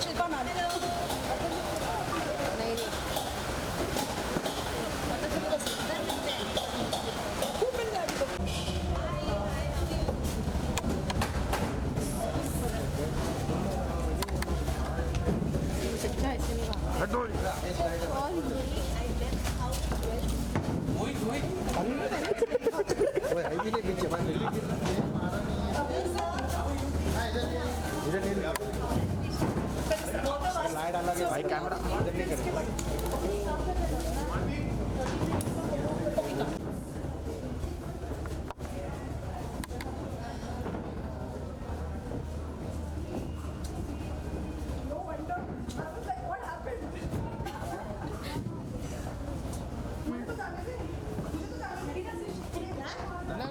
Shilpa ma'am नहीं सच्चा ऐसे नहीं हटो भाई कैमरा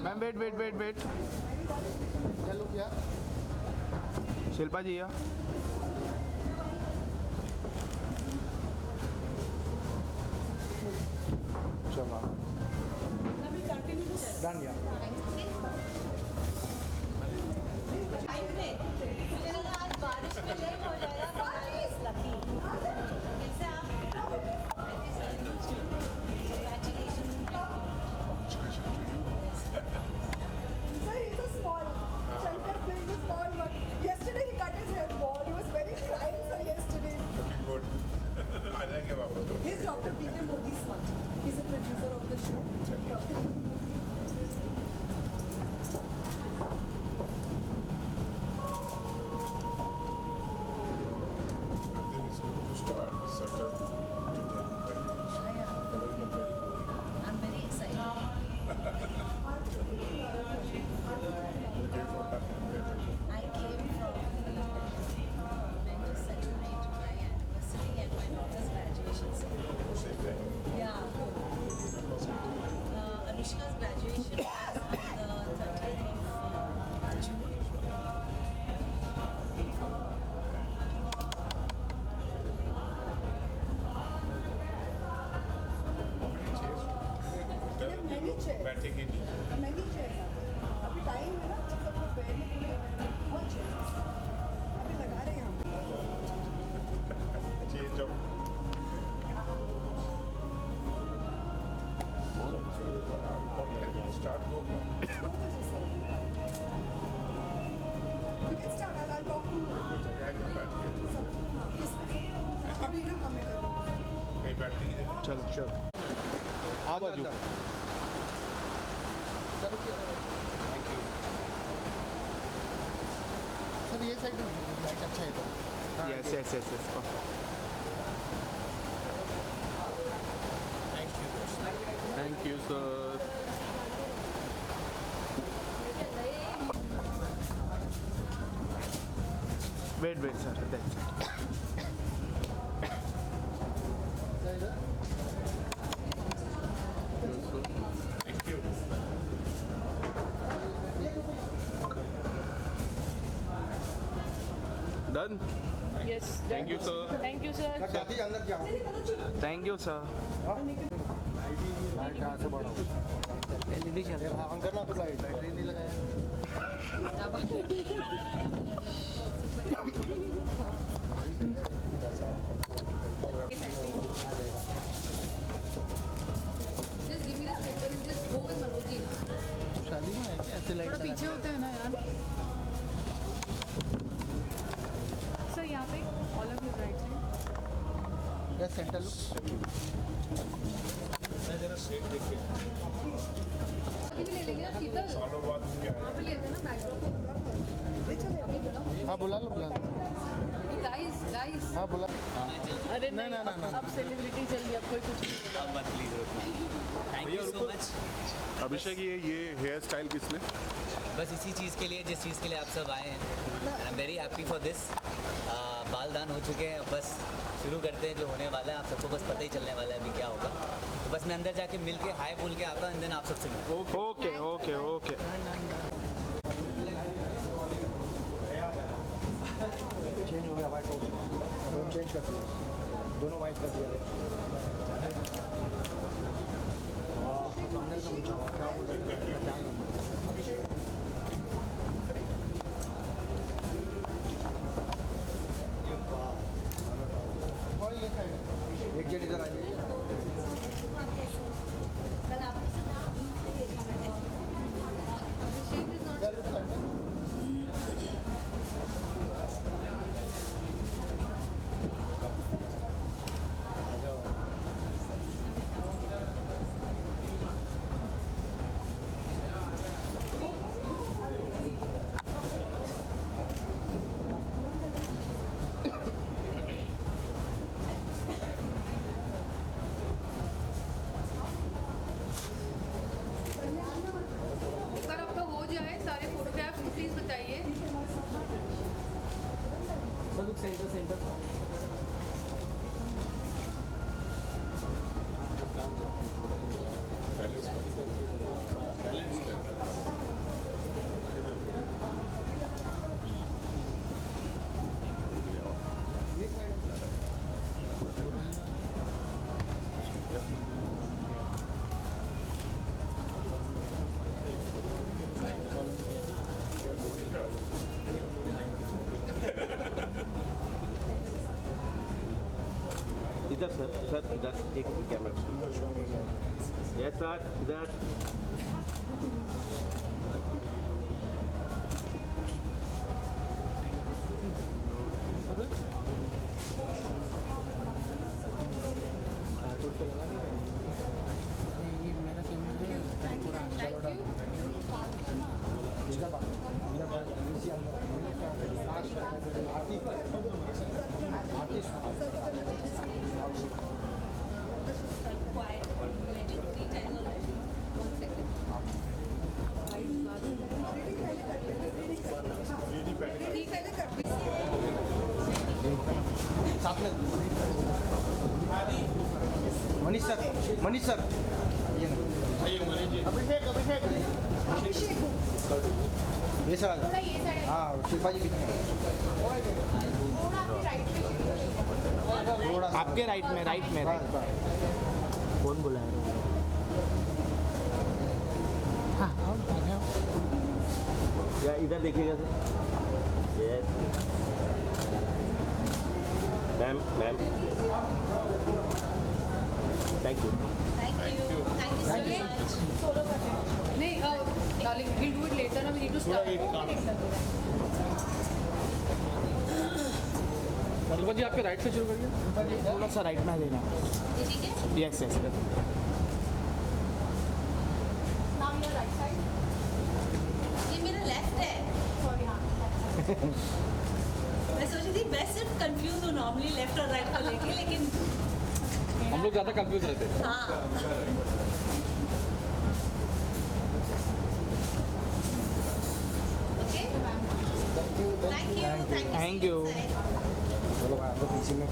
मैम वेट क्या लोग क्या शिल्पा जी या चलो डन या बारिश में लेट हो जाएगा Yesterday he cut his hair bald. He was very crying for yesterday. Good. I like it. He's Dr. P.K. Modi's son. He's a producer of the show. I'm very excited. I came from went to celebrate my anniversary and my daughter's graduation ceremony. Yeah. Anushka's graduation was on the 30th of June. Many chairs. बैठे के लिए Many chairs. अभी time है ना सबको बैठने के लिए बहुत chairs. अभी लगा रहे हैं हम. चेंज ऑफ स्टार्ट हो We can start. I'll talk to you. अभी ना हमें करो. कहीं बैठने की चल आ बाजू सर ये साइड लाइट अच्छा है तो yes thank you sir wait sir thank you done Yes. Thank you sir Thank you, sir. जाती अंदर क्या थैंक यू सर लाइट कहाँ से बढ़ाऊँ LED चल रहा है अंदर ना तो लाइट नहीं लगाया Just give me the paper and just go with Manoj. शादी में है क्या ऐसे लाइट थोड़ा पीछे होते हैं ना यार. Sir, यहाँ पे all of you right side. या सेंटर लुक जरा सेट देखिए अभी भी ले लेंगे ना शीतल. सालों बाद क्या है वहाँ पे लेते हैं ना बैकड्रॉप. हाँ बुला लो Guys. हाँ बुला अरे नहीं, नहीं, नहीं, अब सेलिब्रिटी चलिए, अब कोई कुछ नहीं बोला. Thank you so much. Abhishek ये हेयर स्टाइल किस लिए बस इसी चीज़ के लिए जिस चीज़ के लिए आप सब आए हैं. आई am very happy for this. बाल दान हो चुके हैं, अब बस शुरू करते हैं जो होने वाला है. आप सबको बस पता ही चलने वाला है अभी क्या होगा. तो बस मैं अंदर जाके मिल के हाय बोल के आता हूँ एंड देन आप सबसे मिलूँ. ओके चेंज हो गया वाइट दोनों चेंज कर दिया दोनों वाइट कर दिया सामने का पूछा क्या बोल रहे हैं सेंटर सेंटर इधर सर इधर एक कैमरा यस सर इधर Quiet. Mentioned 3 times already. 1 second. साथ में मनीष सर ये अभिषेक ये सर हाँ शिल्पा जी कितने थोड़ा आपके राइट में कौन बोला है या इधर देखिएगा sir yes ma'am thank you Thank you so much. नहीं darling we'll do it later now we need to start मतलब जी आपके राइट से शुरू करिए थोड़ा सा राइट में देना ये ठीक है? Yes yes Now your right side. ये मेरा लेफ्ट है। Sorry, हाँ. मैं सोची थी मैं सिर्फ कंफ्यूज हूँ नॉर्मली लेफ्ट और राइट को लेके, लेकिन हम लोग ज़्यादा कंफ्यूज रहते हैं हाँ ओके थैंक यू चलो आप लोग पीछे में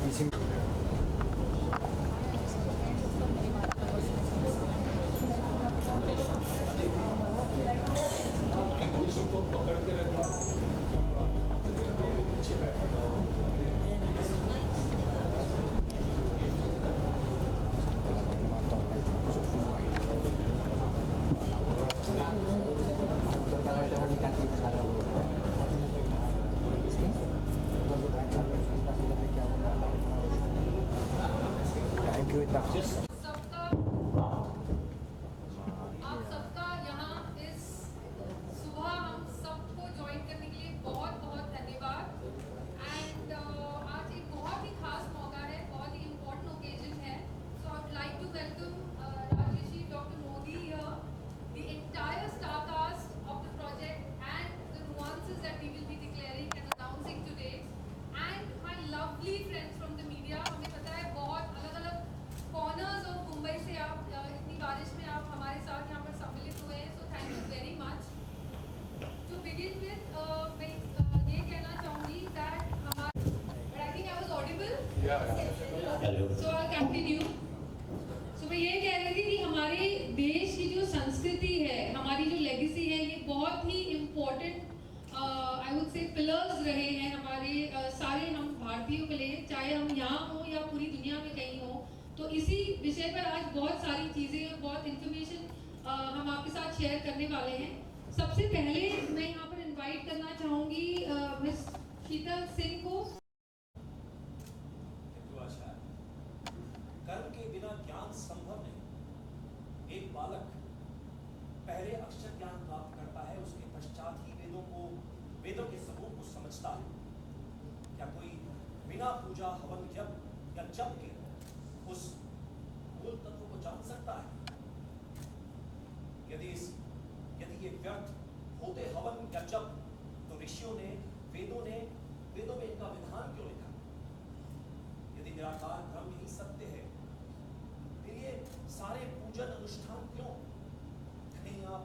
थैंक यू इतना सबका आप सबका यहाँ इस सुबह हम सबको ज्वाइन करने के लिए बहुत बहुत धन्यवाद एंड आज एक बहुत ही खास मौका है, बहुत ही इम्पोर्टेंट ओकेजन है. So I would like to welcome Rajrishi doctor Modi here, the entire star cast of the project and the nuances that we will be declaring and announcing today, and my lovely friends from the media. हमें पता है बहुत अलग-अलग corners of Mumbai से आप इतनी बारिश में आप हमारे साथ यहाँ पर सम्मिलित हुए हैं, so thank you very much. To begin with मैं ये कहना चाहूँगी दैट हमारा I think I was audible, so I continue. So मैं ये कह रही थी कि हमारे देश की जो संस्कृति है, हमारी जो लेगेसी है, ये बहुत ही important I would say pillars रहे हैं हमारे सारे हम भारतीयों के लिए, चाहे हम यहाँ हो या पूरी दुनिया में कहीं हो. तो इसी विषय पर आज बहुत सारी चीज़ें और बहुत इन्फॉर्मेशन हम आपके साथ शेयर करने वाले हैं. सबसे पहले मैं यहाँ पर इनवाइट करना चाहूँगी मिस शीतल सिंह को. कर्म के बिना ज्ञान संभव नहीं. एक बालक पहले अक्षर ज्ञान प्राप्त करता है, उसके पश्चात ही वेदों के स्वरूप को समझता है. क्या कोई बिना पूजा हवन यज्ञ या जप के उस मूल तत्व को जान सकता है? यदि ये व्यर्थ होते हवन या जप, तो ऋषियों ने वेदों में इनका विधान क्यों लिखा? यदि निराकार ब्रह्म ही सत्य है, फिर ये सारे पूजन अनुष्ठान क्यों? कहीं आप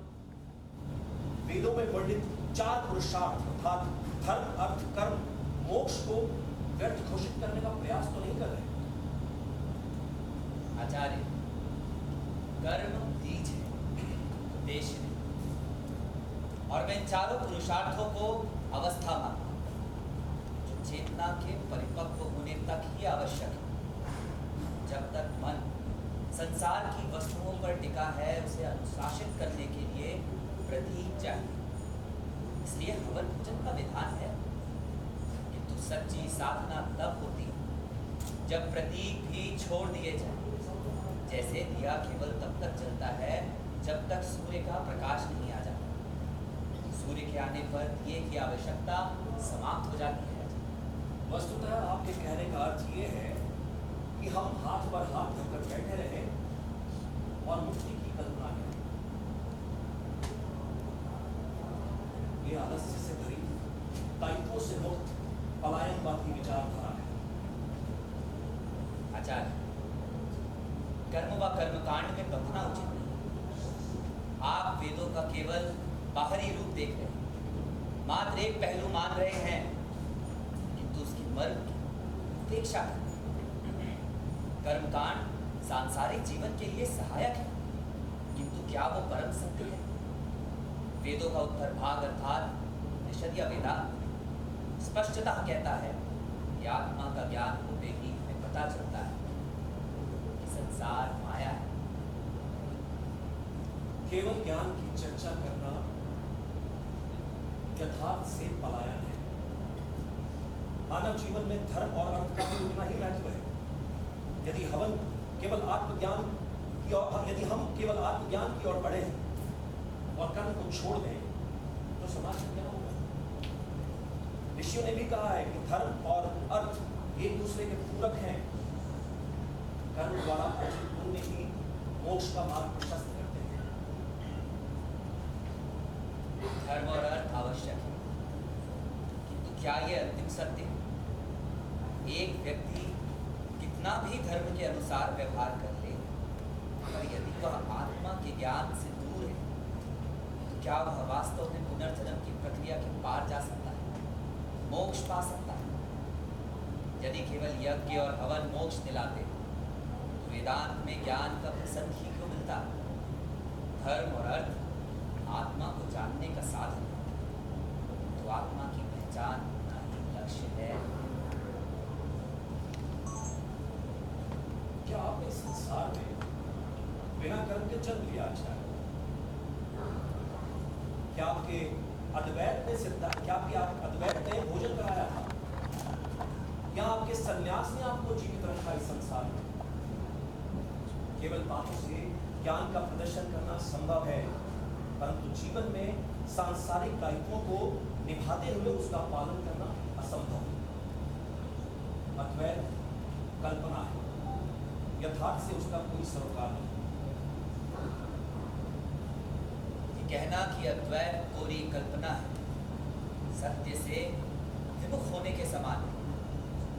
वेदों में वर्णित 4 पुरुषार्थ अर्थात धर्म, अर्थ, कर्म, मोक्ष को व्यर्थ घोषित करने का प्रयास तो नहीं कर रहे। आचार्य, कर्म बीज है, देश है, और मैं इन चारों पुरुषार्थों को अवस्था मानता हूं, जो चेतना के परिपक्व होने तक ही आवश्यक है। जब तक मन संसार की वस्तुओं पर टिका है, उसे अनुशासित करने के लिए प्रतीक चाहिए। इसलिए हवन पूजन का विधान है, किंतु सच्ची साधना तब होती है जब प्रतीक भी छोड़ दिए जाए। जैसे दिया केवल तब तक जलता है जब तक सूर्य का प्रकाश नहीं आ जाता। सूर्य के आने पर दिए की आवश्यकता समाप्त हो जाती है। वस्तुतः आपके कहने का अर्थ ये है कि हम हाथ पर हाथ रखकर बैठे रहे और मुक्ति की कल्पना करें। ये आलस्य से भरी, दायित्वों से मुक्त पलायनवादी विचारधारा है। आचार्य, कर्म व कर्मकांड में बंधना उचित नहीं। आप वेदों का केवल बाहरी रूप देख रहे हैं, मात्र एक पहलू मान रहे हैं, किंतु उसकी मर्म की उपेक्षा कर रहे हैं। कर्मकांड सांसारिक जीवन के लिए सहायक है, किंतु क्या वो परम सत्य है? वेदों का उत्तर भाग अर्थात निषद या वेदांत स्पष्टतः कहता है कि आत्मा का ज्ञान होते ही हमें पता चलता है कि संसार माया है। केवल ज्ञान की चर्चा करना यथार्थ से पलायन है। मानव जीवन में धर्म और अर्थ का भी उतना ही महत्व है। यदि हम केवल आत्मज्ञान की ओर बढ़े और कर्म को छोड़ दें तो समाज में क्या होगा? ऋषियों ने भी कहा है कि धर्म और अर्थ एक दूसरे के पूरक हैं। कर्म द्वारा अर्जित पुण्य ही मोक्ष का मार्ग प्रशस्त करते हैं। धर्म और अर्थ आवश्यक है, किंतु क्या ये अंतिम सत्य है? एक व्यक्ति कितना भी धर्म के अनुसार व्यवहार कर ले, पर यदि वह आत्मा के ज्ञान से दूर है, तो क्या वह वास्तव में पुनर्जन्म की प्रक्रिया के पार जा सकता है, मोक्ष पा सकता है? यदि केवल यज्ञ और हवन मोक्ष दिलाते, तो वेदांत में ज्ञान का प्रसंग ही क्यों मिलता? धर्म और अर्थ आत्मा को जानने का साधन है, तो आत्मा की पहचान होना ही लक्ष्य है। क्या आपने संसार में बिना कर्म के जन्म लिया? अच्छा, क्या आपके अद्वैत ने भोजन कराया था, या आपके सन्यास ने आपको जीवित रखा इस संसार में? केवल बातों से ज्ञान का प्रदर्शन करना संभव है, परंतु जीवन में सांसारिक दायित्वों को निभाते हुए उसका पालन करना असंभव है। अद्वैत कल्पना है, यथार्थ से उसका कोई सरोकार नहीं। कहना कि अद्वैत कोरी कल्पना है, सत्य से विमुख होने के समान है।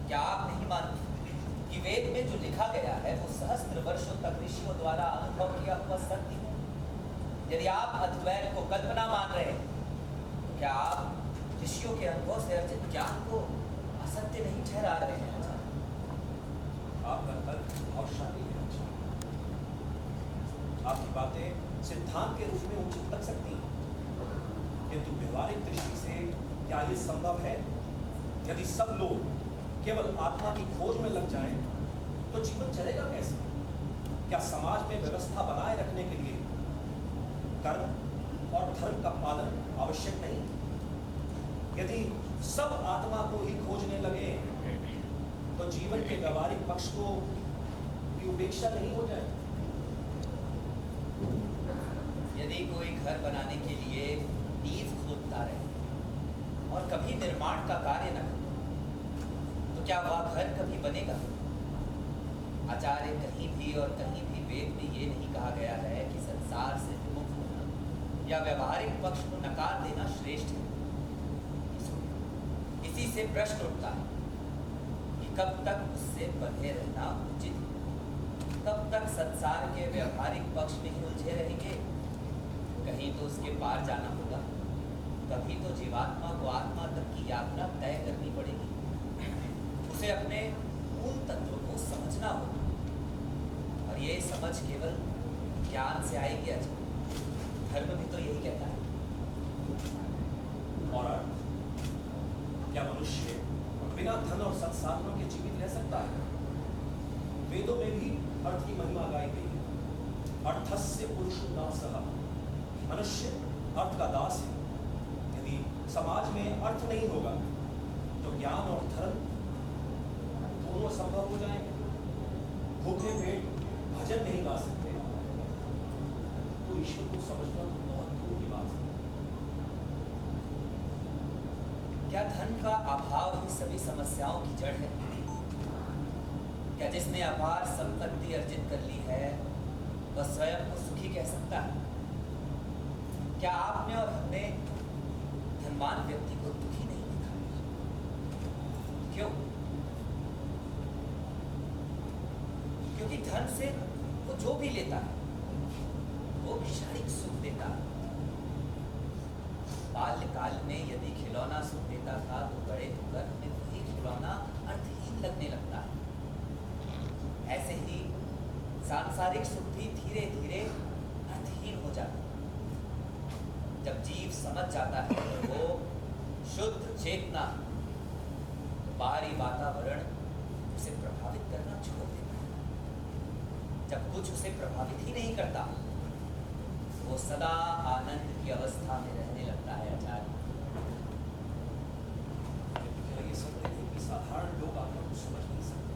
क्या आप नहीं मानते कि वेद में जो लिखा गया है वो सहस्त्र वर्षों तक ऋषियों द्वारा अनुभव किया हुआ सत्य है? यदि आप अद्वैत को कल्पना मान रहे हैं, तो क्या आप ऋषियों के अनुभव से अर्जित ज्ञान को असत्य नहीं ठहरा रहे हैं? आपका तर्क भावशाली है। आपकी बातें सिद्धांत के रूप में उचित लग सकती हैं, किंतु व्यवहारिक दृष्टि से क्या ये संभव है? यदि सब लोग केवल आत्मा की खोज में लग जाएं, तो जीवन चलेगा कैसे? क्या समाज में व्यवस्था बनाए रखने के लिए कर्म और धर्म का पालन आवश्यक नहीं? यदि सब आत्मा को ही खोजने लगे, तो जीवन के व्यवहारिक पक्ष को की उपेक्षा नहीं हो जाए? यदि कोई घर बनाने के लिए नींव खोदता रहे और कभी निर्माण का कार्य न करे, तो क्या वह घर कभी बनेगा? आचार्य, कहीं भी और कहीं भी वेद में ये नहीं कहा गया है कि संसार से विमुख होना या व्यवहारिक पक्ष को नकार देना श्रेष्ठ है। इसी से प्रश्न उठता है कि कब तक उससे बंधे रहना उचित है? कब तक संसार के व्यवहारिक पक्ष में ही उलझे रहेंगे? कहीं तो उसके पार जाना होगा, कभी तो जीवात्मा को आत्मा तक की यात्रा तय करनी पड़ेगी। उसे अपने मूल तत्व को समझना होगा, और ये समझ केवल ज्ञान से आएगी अजय। धर्म भी तो यही कहता है। और क्या मनुष्य बिना धन और संसाधनों के जीवित रह सकता है? वेदों में भी अर्थ की महिमा गाई गई है। अर्थस्य पुरुषो दासः, मनुष्य अर्थ का दास है। यदि समाज में अर्थ नहीं होगा तो ज्ञान और धर्म दोनों असंभव हो जाएंगे। भूखे पेट भजन नहीं गा सकते तो ईश्वर को समझना तो बहुत दूर की बात है। क्या धन का अभाव ही सभी समस्याओं की जड़ है? क्या जिसने अपार संपत्ति अर्जित कर ली है वह स्वयं को सुखी कह सकता है? क्या आपने और हमने धनवान व्यक्ति को दुखी नहीं देखा? क्यों? क्योंकि धन से वो जो भी लेता है वो क्षणिक सुख देता है। बाल्यकाल में यदि खिलौना सुख देता था तो बड़े होकर हमें वही खिलौना अर्थहीन लगने लगता है। ऐसे ही सांसारिक सुख भी धीरे धीरे अर्थहीन हो जाता है। जब जीव समझ जाता है कि वो शुद्ध चेतना, तो बाहरी वातावरण उसे प्रभावित करना छोड़ देता है। जब कुछ उसे प्रभावित ही नहीं करता वो सदा आनंद की अवस्था में रहने लगता है। आचार्य, ये सब नहीं कि साधारण लोग आपको कुछ समझ नहीं सकते।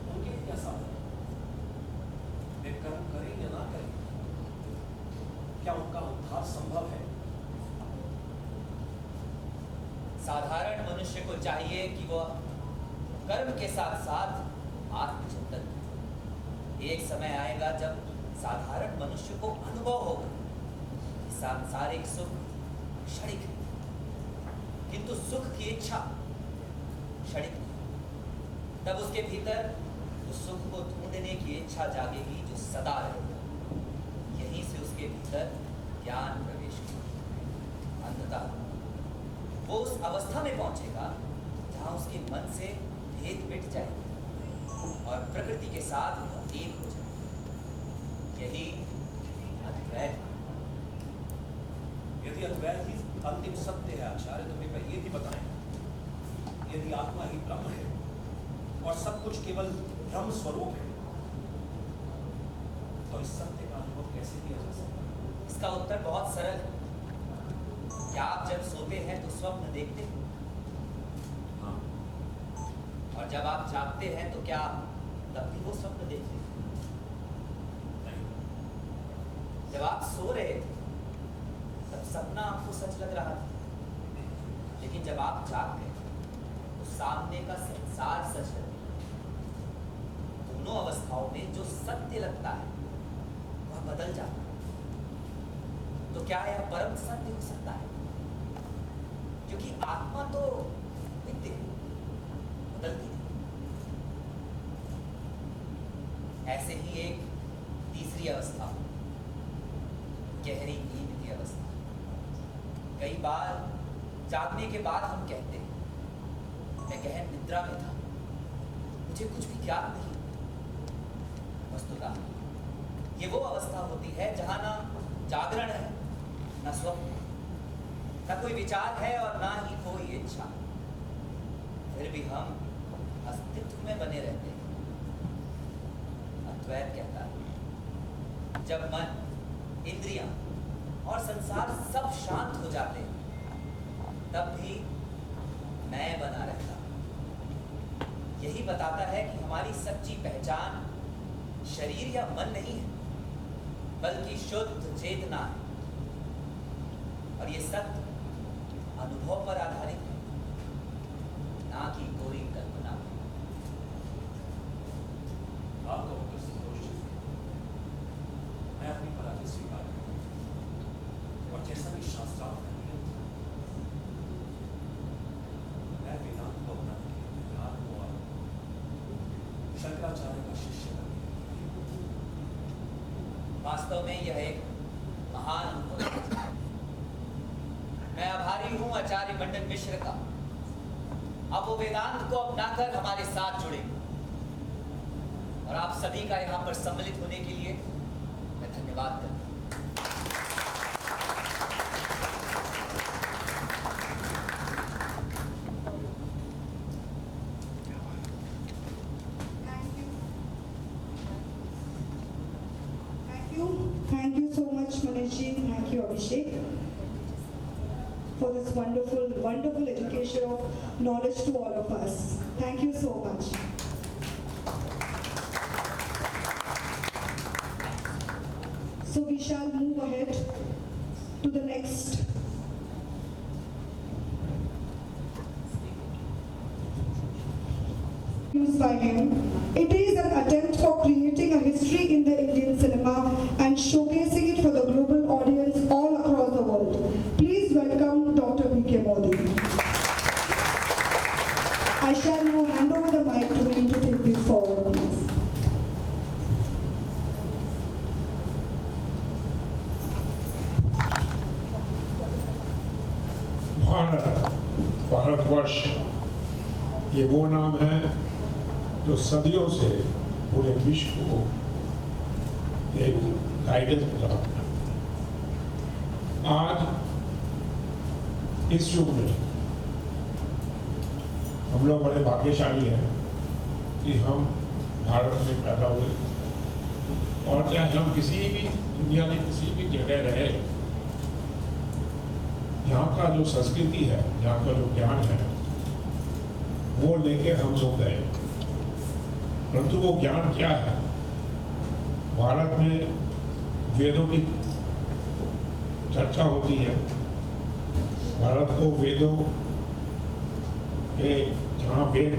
उनके लिए क्या साधन? वे कर्म करें या ना करें, क्या उनका उद्धार संभव है? साधारण मनुष्य को चाहिए कि वह कर्म के साथ साथ आत्मचिंतन करे। एक समय आएगा जब साधारण मनुष्य को अनुभव होगा कि सांसारिक सुख क्षणिक है, किंतु सुख की इच्छा क्षणिक नहीं। तब उसके भीतर उस सुख को ढूंढने की इच्छा जागेगी जो सदा रहेगी। यहीं से उसके भीतर ज्ञान प्रवेश करेगा। अंततः वो उस अवस्था में पहुंचेगा जहां उसके मन से भेद मिट जाएगा और प्रकृति के साथ एक हो जाएगा। यही अद्वैत। यदि अद्वैत ही अंतिम सत्य है आचार्य, तो कृपया ये भी बताएं, यदि आत्मा ही ब्रह्म है और सब कुछ केवल ब्रह्म स्वरूप है, तो इस सत्य का अनुभव कैसे किया जा सकता है? इसका उत्तर बहुत सरल है। क्या आप जब सोते हैं तो स्वप्न देखते हैं? हाँ। और जब आप जागते हैं तो क्या तब भी वो स्वप्न देखते हैं? नहीं। जब आप सो रहे थे तब सपना आपको सच लग रहा था, लेकिन जब आप जाग गए तो सामने का संसार सच लग गया। दोनों अवस्थाओं में जो सत्य लगता है वह बदल जाता है। तो क्या यह परम सत्य हो सकता है? क्योंकि आत्मा तो नित्य है, बदलती नहीं। ऐसे ही एक तीसरी अवस्था, गहरी नींद की अवस्था। कई बार जागने के बाद हम कहते हैं मैं गहन निद्रा में था, मुझे कुछ भी ज्ञात नहीं। वस्तुतः ये वो अवस्था होती है जहां ना जागरण है न स्वप्न, न कोई विचार है और ना ही कोई इच्छा, फिर भी हम अस्तित्व में बने रहते हैं। अद्वैत कहता है जब मन, इंद्रियां और संसार सब शांत हो जाते हैं तब भी मैं बना रहता। यही बताता है कि हमारी सच्ची पहचान शरीर या मन नहीं है, बल्कि शुद्ध चेतना है। और ये सत्य अनुभव पर आधारित है, ना कि कोई कल्पना पर। आपका उत्तर संतोष है। मैं अपनी पराजय स्वीकार करता हूं। और जैसा कि शास्त्रार्थ का नियम था, मैं वेदांत को अपनाने के लिए तैयार हुआ। शंकराचार्य का शिष्य बन गया। वास्तव में यह एक महान अनुभव है। मैं आभारी हूं आचार्य मंडन मिश्र का अब वो वेदांत को अपनाकर हमारे साथ जुड़े। और आप सभी का यहाँ पर सम्मिलित होने के लिए मैं धन्यवाद करता हूँ। Thank you so much, Manishji. Thank you, Abhishek, for this wonderful, wonderful education of knowledge to all of us. Thank you so much. So we shall move ahead to the next. Used by him. It is an attempt for creating a history in the Indian cinema and showcasing it for the global audience all across the world. Please welcome Dr. B.K. Modi. I shall now hand over the mic to him to take this forward, please. Bharatvarsh ये वो नाम है जो सदियों से पूरे विश्व को एक गाइडेंस प्रदान करता है। आज इस युग में हम लोग बड़े भाग्यशाली हैं कि हम भारत में पैदा हुए, और चाहे हम किसी भी दुनिया के किसी भी जगह रहे, यहाँ का जो संस्कृति है, यहाँ का जो ज्ञान है, वो लेके हम लोग गए। परंतु वो ज्ञान क्या है? भारत में वेदों की चर्चा होती है। भारत को वेदों के जहाँ वेद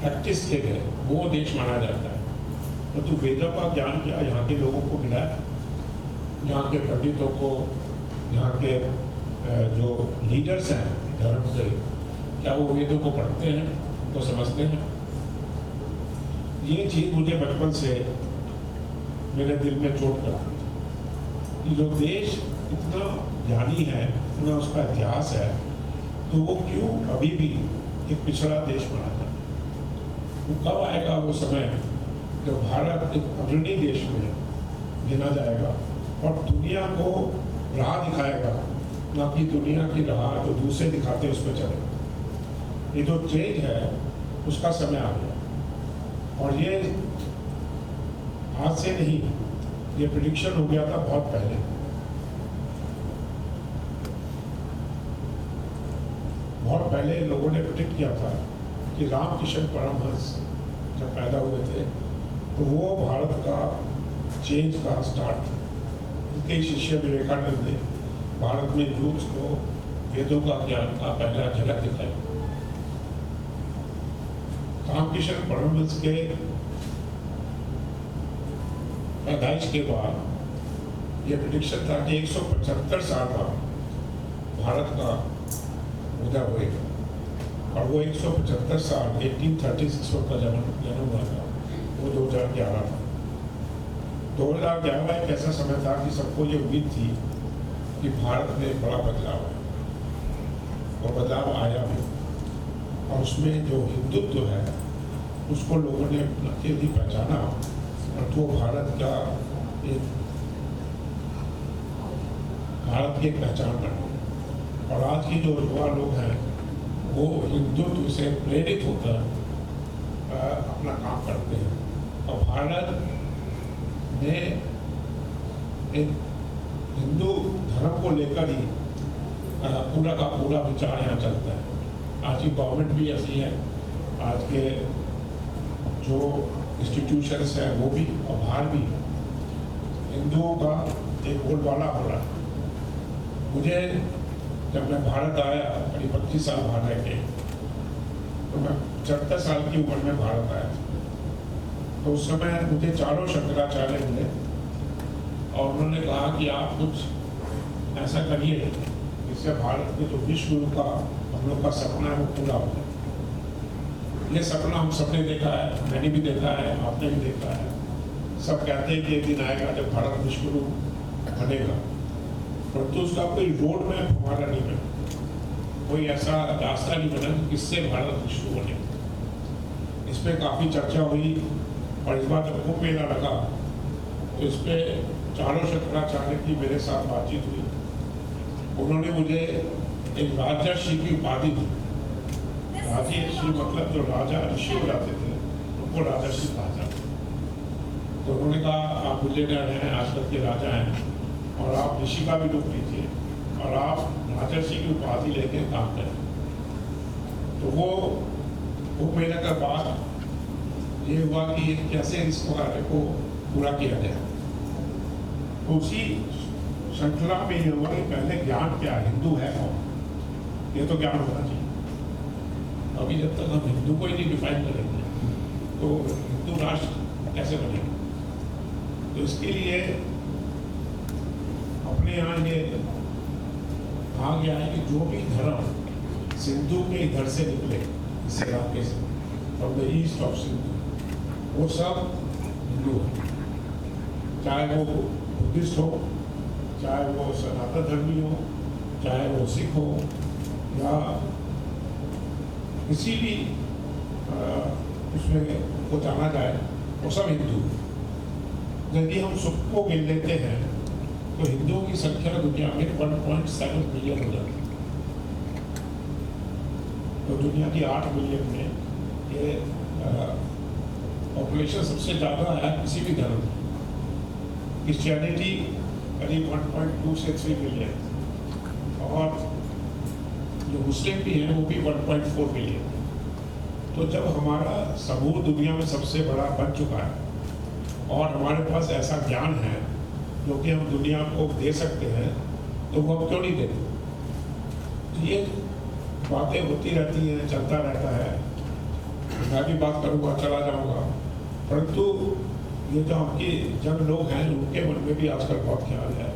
प्रैक्टिस किए गए वो देश माना जाता है। परंतु वेदों का ज्ञान क्या यहाँ के लोगों को मिला है? यहाँ के पंडितों को, यहाँ के जो लीडर्स हैं धर्म के, क्या वो वेदों को पढ़ते हैं, उनको समझते हैं? ये चीज मुझे बचपन से मेरे दिल में चोट करा कि जो देश इतना ज्ञानी है, इतना उसका इतिहास है, तो वो क्यों अभी भी एक पिछड़ा देश बना था? वो कब आएगा वो समय जब भारत एक अग्रणी देश में गिना जाएगा और दुनिया को राह दिखाएगा, ना कि दुनिया की राह जो दूसरे दिखाते उस पर चलेगा। ये जो चेंज है उसका समय आ गया, और ये आज से नहीं, ये प्रेडिक्शन हो गया था बहुत पहले। बहुत पहले लोगों ने प्रेडिक्ट किया था कि रामकृष्ण परमहंस जब पैदा हुए थे तो वो भारत का चेंज का स्टार्ट, उनके शिष्य विवेकानंद ने भारत में यूथ को वेदों का ज्ञान का पहला झलक दिखाई। रामकृष्ण परमहंस के पैदाइश के बाद यह प्रेडिक्शन था कि 175 साल बाद भारत का उदय होगा, और वो 175 साल 1836 का जन्म हुआ था, वो 2011 था। 2011 एक ऐसा समय था कि सबको ये उम्मीद थी कि भारत में बड़ा बदलाव है, और बदलाव आया भी, और उसमें जो हिंदुत्व है उसको लोगों ने अत्यधिक पहचाना, और तो भारत का एक भारत की एक पहचान बनी। और आज की जो युवा लोग हैं वो हिंदुत्व से प्रेरित होकर अपना काम करते हैं, और भारत में एक हिंदू धर्म को लेकर ही पूरा का पूरा विचार यहाँ चलता है। आज की गवर्नमेंट भी ऐसी है, आज के जो इंस्टीट्यूशंस हैं वो भी, और बाहर भी हिंदुओं का एक बोलबाला हो रहा है। मुझे जब मैं भारत आया, करीब 25 साल बाहर रह के, तो मैं 75 साल की उम्र में भारत आया था। तो उस समय मुझे चारों शंकराचार्य मिले, और उन्होंने कहा कि आप कुछ ऐसा करिए जिससे भारत में जो विश्व गुरु का हम लोग का सपना है वो पूरा हो जाए। ये सपना हम सबने देखा है, मैंने भी देखा है, आपने भी देखा है। सब कहते हैं कि एक दिन आएगा जब भारत विश्व गुरु बनेगा, परंतु उसका कोई रोड मैप हमारा नहीं बना, कोई ऐसा रास्ता नहीं बना कि किससे भारत विश्व बने। इस पर काफ़ी चर्चा हुई और इस बार जब कुंभ मेला लगा तो इस पर चारों शंकराचार्य की मेरे साथ बातचीत हुई। उन्होंने मुझे एक राजर्षि की उपाधि दी। राजर्षि मतलब जो राजा ऋषि हो जाते थे उनको राजर्षि कहा जाता। तो उन्होंने कहा आप बिलियनर हैं, आजकल के राजा हैं और आप ऋषि का भी रूप लीजिए और आप राजर्षि की उपाधि लेके काम करें। तो वो मेले के बाद ये हुआ कि कैसे इस कार्य को पूरा किया जाए। तो उसी श्रृंखला में ये हुआ कि पहले ज्ञान क्या है, हिंदू है कौन, ये तो ज्ञान होना चाहिए। अभी जब तक हम हिंदू को ही नहीं डिफाइन करेंगे तो हिंदू राष्ट्र कैसे बनेगा। तो इसके लिए अपने यहाँ ये कहा गया है कि जो भी धर्म सिंधु के इधर से निकले, इस इलाके से, from the east of Sindhu, वो सब हिंदू है। चाहे वो बुद्धिस्ट हो, चाहे वो सनातन धर्मी हो, चाहे वो सिख हो या किसी भी उसमें को जाना जाए, वो सब हिंदू। यदि हम सबको गिन लेते हैं तो हिंदुओं की संख्या दुनिया में 1.7 मिलियन हो जाती है। तो दुनिया की 8 मिलियन में ये पॉपुलेशन सबसे ज़्यादा है किसी भी धर्म में। क्रिश्चियनिटी करीब 1.2 से 3 मिलियन और जो मुस्लिम भी हैं वो भी 1.4 मिलियन। तो जब हमारा समूह दुनिया में सबसे बड़ा बन चुका है और हमारे पास ऐसा ज्ञान है जो कि हम दुनिया को दे सकते हैं, तो वो हम क्यों नहीं देते। ये बातें होती रहती हैं, चलता रहता है। मैं भी बात करूँगा, चला जाऊँगा, परंतु ये जो आपके जन लोग हैं उनके मन में भी आजकल बहुत ख्याल है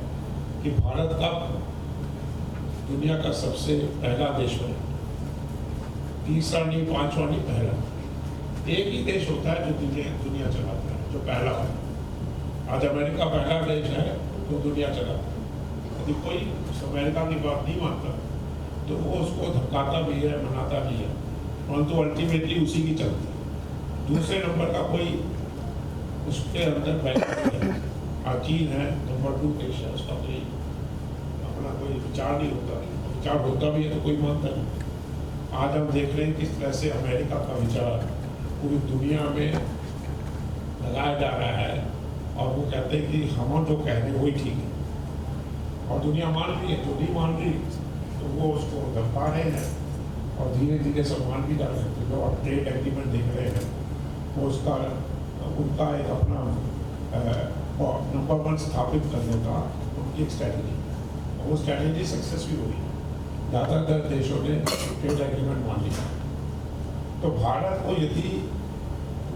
कि भारत का दुनिया का सबसे पहला देश बने। तीसरा नहीं, पांचवा नहीं, पहला। एक ही देश होता है जो दुनिया चलाता है, जो पहला है। आज अमेरिका पहला देश है जो दुनिया चलाता है। यदि कोई अमेरिका की बात नहीं मानता तो वो उसको धमकाता भी है, मनाता भी है, परंतु अल्टीमेटली उसी की चलती है। दूसरे नंबर का कोई उसके अंदर बैठा चीन है, नंबर 2 देश है, उसका कोई अपना कोई विचार नहीं होता। विचार होता भी है तो कोई मानता नहीं। आज हम देख रहे हैं किस तरह से अमेरिका का विचार पूरी दुनिया में लगाया जा रहा है और वो कहते हैं कि हम जो कह रहे हैं वही ठीक है और दुनिया मान रही है। जो नहीं मान रही तो वो उसको धमका रहे हैं और धीरे धीरे सब मान भी जा रहे हैं। जो आप ट्रेड एग्रीमेंट देख रहे हैं वो उसका उनका एक अपना नंबर 1 स्थापित करने का उनकी एक स्ट्रैटेजी, वो स्ट्रैटेजी सक्सेस भी हुई। ज़्यादातर देशों ने ट्रेड एग्रीमेंट मान लिया। तो भारत को यदि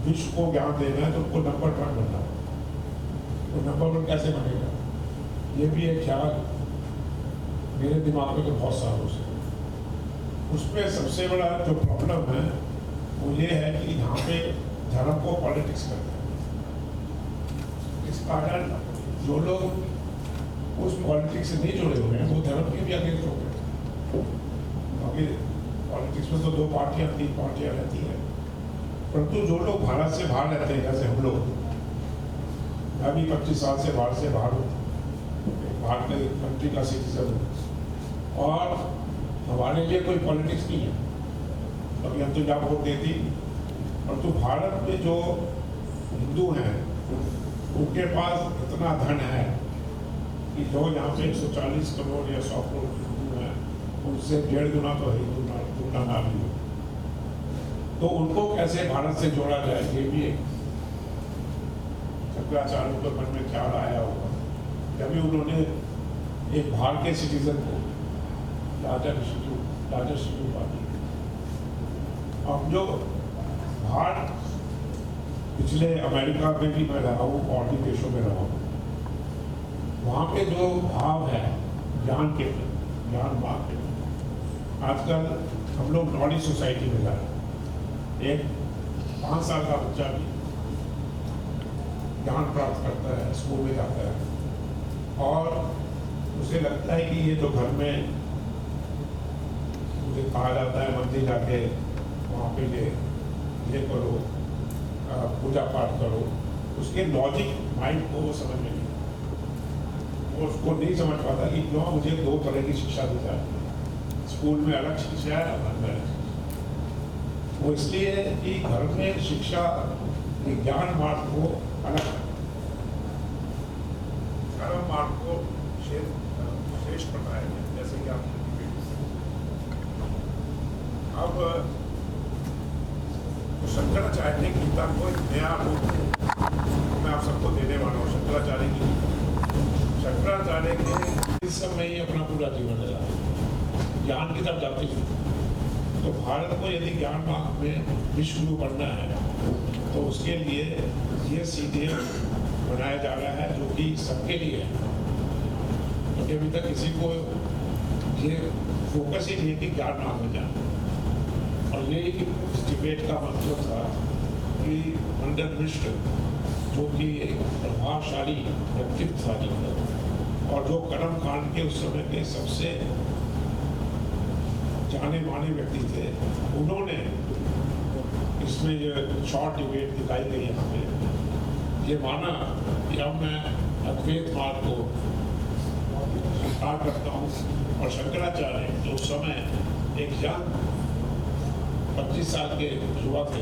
विश्व को ज्ञान देना है तो उनको नंबर 1 बनना है। तो नंबर 1 कैसे बनेगा, ये भी एक ख्याल मेरे दिमाग में तो बहुत सालों से। उसमें सबसे बड़ा जो प्रॉब्लम है वो ये है कि यहाँ पे धर्म को पॉलिटिक्स करते हैं। इस कारण जो लोग उस पॉलिटिक्स से नहीं जुड़े हुए हैं वो धर्म के भी अगेंस्ट हो गए। क्योंकि पॉलिटिक्स में तो 2 पार्टियां 3 पार्टियां रहती हैं, परंतु जो लोग भारत से बाहर रहते हैं, जैसे हम लोग, मैं भी 25 साल से बाहर हूँ, बाहर के कंट्री का सिटीजन हूँ और हमारे लिए कोई पॉलिटिक्स नहीं है। अभी हम तो जहाँ वोट देती, परंतु भारत में जो हिंदू हैं उनके पास इतना धन है कि जो यहाँ पे 140 करोड़ या 100 करोड़ हिंदू हैं उनसे 1.5 गुना तो हिंदू तुलना ना भी हो। तो उनको कैसे भारत से जोड़ा जाए, ये भी एक शंकराचार्य के मन में ख्याल आया होगा। जब भी उन्होंने एक भारतीय सिटीजन को राजर्षि उपाधि। अब जो भारत पिछले अमेरिका में भी मैं रहा हूँ और भी देशों में रहा हूँ, वहाँ पे जो भाव है ज्ञान के प्रति, ज्ञान भाव के प्रति, आजकल हम लोग नॉलेज सोसाइटी में जा रहे हैं। एक 5 साल का बच्चा भी ज्ञान प्राप्त करता है, स्कूल में जाता है और उसे लगता है कि ये जो घर में मुझे कहा जाता है मंदिर जाके वहाँ पे ये करो, पूजा पाठ करो, उसके लॉजिक माइंड को वो समझ में नहीं, वो उसको नहीं समझ पाता कि क्यों मुझे दो तरह की शिक्षा दी जाती है, स्कूल में अलग शिक्षा है और घर में अलग शिक्षा। वो इसलिए कि घर में शिक्षा ज्ञान मार्ग को अलग है, कर्म मार्ग को श्रेष्ठ बताया गया, जैसे कि आप अब तो शंकराचार्य ने गीता को एक नया रूप मैं आप सबको देने वाला हूँ। शंकराचार्य की शंकराचार्य के इस समय ही अपना पूरा जीवन लगा ज्ञान की तरफ जाते हुए, तो भारत को यदि ज्ञान मार्ग में विश्व गुरु बनना है तो उसके लिए ये सीधे बनाया जा रहा है जो कि सबके लिए है, क्योंकि अभी तक किसी को ये फोकस ही नहीं है कि ज्ञान मार्ग में जाना। और यही इस डिबेट का मतलब था कि मंडन मिश्र जो कि एक प्रभावशाली व्यक्तित्व था जिनका, और जो कर्म कांड के उस समय के सबसे जाने माने व्यक्ति थे, उन्होंने इसमें ये शॉर्ट डिबेट दिखाई गई यहाँ पे, ये माना कि अब मैं अद्वैत मार्ग को स्वीकार करता हूँ। और शंकराचार्य जो उस समय एक यंग 25 साल के युवा थे,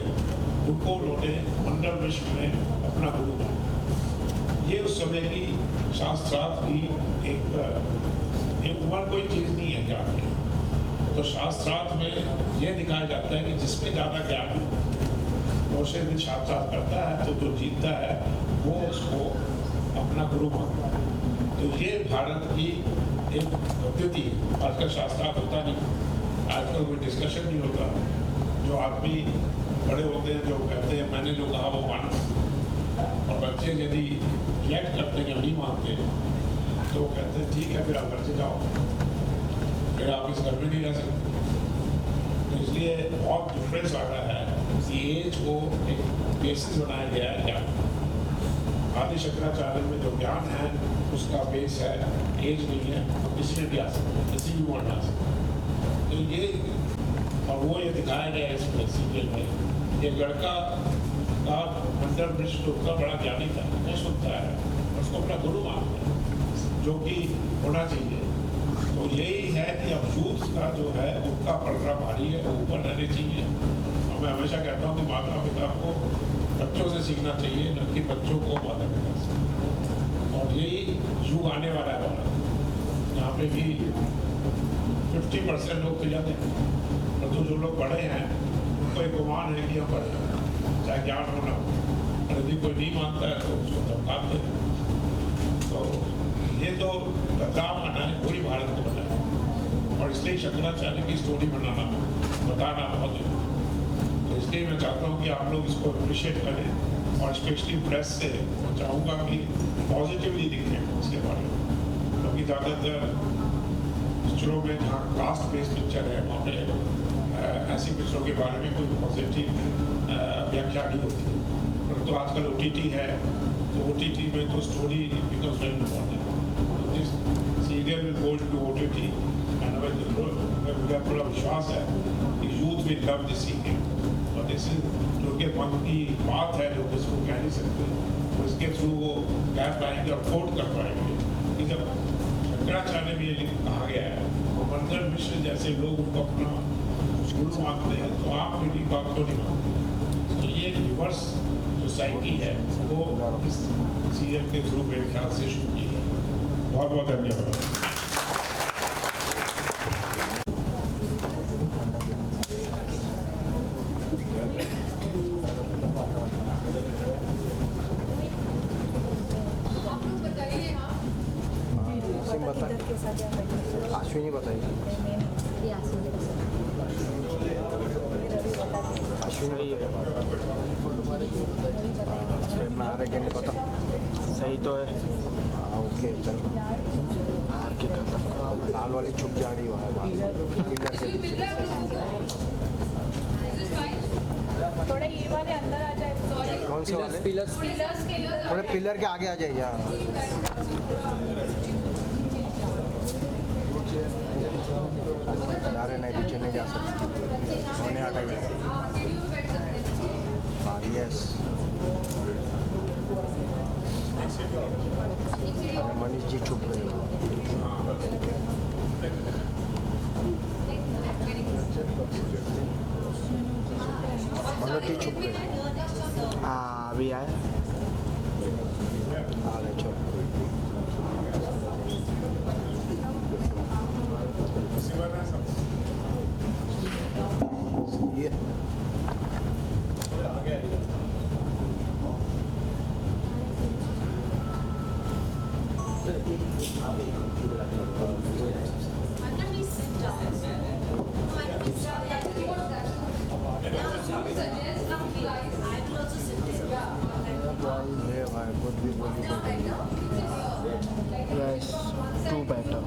उनको उन्होंने मंडल विश्व में अपना गुरु माना। ये उस समय की शास्त्रार्थ की एक उम्र कोई चीज़ नहीं है ज्ञान की। तो शास्त्रार्थ में ये दिखाया जाता है कि जिसमें ज़्यादा ज्ञान वो से भी शास्त्रार्थ करता है, तो जो जीतता है वो उसको अपना गुरु मानता है। तो ये भारत की एक पद्धति है। आजकल शास्त्रार्थ होता नहीं, आजकल कोई डिस्कशन नहीं होता। जो आदमी बड़े होते हैं जो कहते हैं मैंने जो कहा वो माना, और बच्चे यदि रिएक्ट करते हैं नहीं मानते तो कहते हैं ठीक है फिर आप घर से जाओ, फिर आप इस घर में नहीं रह सकते। तो इसलिए बहुत डिफरेंस आ रहा है कि एज को एक बेसिस बनाया गया है ज्ञान। आदि शंकराचार्य में जो ज्ञान है उसका बेस है, एज नहीं है, किसी में भी आ सकते, किसी भी उम्र में आ सकते। तो ये और वो ये दिखाया गया है इसमें सीरियल में, ये लड़का का मंडल मिश्र उतना बड़ा ज्ञानी था, वो सुनता है, उसको अपना गुरु मानता है, जो कि होना चाहिए। तो यही है कि अब यूथ का जो है उनका पलड़ा भारी है, वो ऊपर रहने चाहिए। और मैं हमेशा कहता हूँ कि माता पिता को बच्चों से सीखना चाहिए, न कि बच्चों को माता पिता से। और यही युग आने वाला है हमारा, यहाँ पे भी 50% लोग तो जाते हैं, और जो लोग पढ़े हैं उनको एक गुमान है कि हम पढ़े, चाहे ज्ञान होना, और यदि कोई नहीं मानता है तो उसको धमकाते हैं। तो ये तो बदलाव आना है, पूरी भारत को बनाए, और इसलिए शंकराचार्य की स्टोरी बताना बहुत जरूरी। तो इसलिए मैं चाहता हूँ कि आप लोग इसको अप्रिशिएट करें, और स्पेशली प्रेस से मैं चाहूँगा कि पॉजिटिवली लिखें इसके बारे में, क्योंकि ज़्यादातर पिक्चरों में जहाँ कास्ट बेस्ड पिक्चर है वहाँ पे ऐसी पिक्चरों के बारे में कोई पॉजिटिव व्याख्या नहीं होती। परंतु आजकल OTT है, तो OTT में तो story becomes very important. This serial will go to OTT, and मुझे थोड़ा विश्वास है कि youth will love this serial. और दिस जो कि मन की बात है जो किसको कह नहीं सकते, तो इसके थ्रू वो कह पाएंगे और कोट कर पाएंगे कि जब शंकराचार्य में ये कहा गया है, तो मंडन मिश्र जैसे लोग उनको अपना गुरु मानते हैं, तो आप मेरी बात को नहीं मानते। तो ये रिवर्स सोसाइटी है, वो इस सीरियल के थ्रू मेरे ख्याल से शुरू की है। बहुत बहुत धन्यवाद। आप लोग बताइए। हाँ, अश्विनी बताइए। अश्विनी आ रहे क्या नहीं पता, सही तो है। ओके चलो, लाल वाली छुप जा रही थोड़ा ये वाले अंदर आ जाए। कौन से वाले? पिलर्स थोड़े पिलर के आगे आ जाइए। हाँ जा रहे नहीं, नीचे नहीं जा सकते, सोने हटाइए। हाँ यस, मनीष जी चुप गए। मनोज जी चुप गए। हाँ अभी आए, आ गए चुप। ये yes, too better.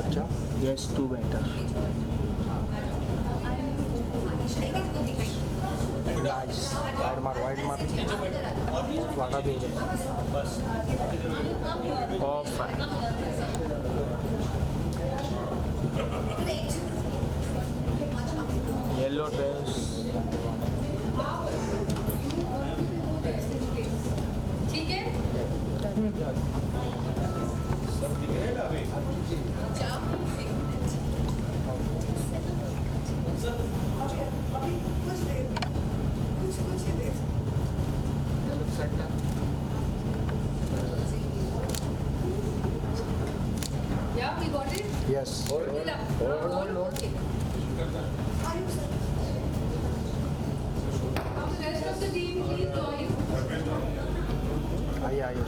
अच्छा, yes, too better. Nice. Wide मार, wide मार. वाटा भी है. Off. Yellow dress. ठीक है। Yeah, we got it. Yes. Hold it up. Hold. Okay. Now the rest of the team, please join. आइए आइए.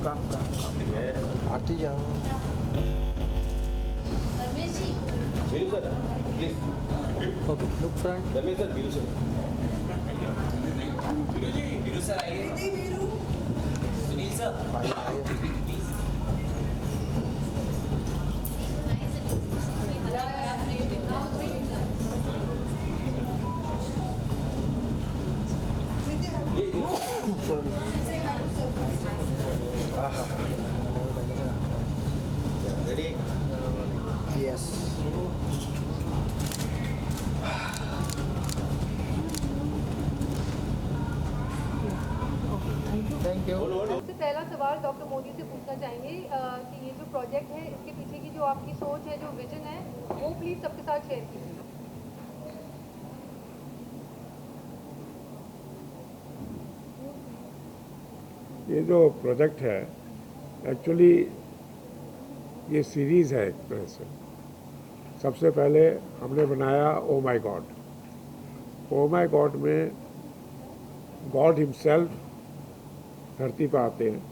काम आती जाओ. Biru sir, please. Okay, look front. Ramesh sir, Biru sir. Biru sir आइए। Sunil sir आइए आइए. Ready? Yes. Thank you. सबसे पहला सवाल डॉक्टर मोदी से पूछना चाहेंगे कि ये जो प्रोजेक्ट है इसके पीछे की जो आपकी सोच है, जो विजन है, वो प्लीज सबके साथ शेयर कीजिए। ये जो प्रोजेक्ट है एक्चुअली ये सीरीज़ है एक तरह से। सबसे पहले हमने बनाया oh my God. Oh my God में गॉड हिमसेल्फ धरती पर आते हैं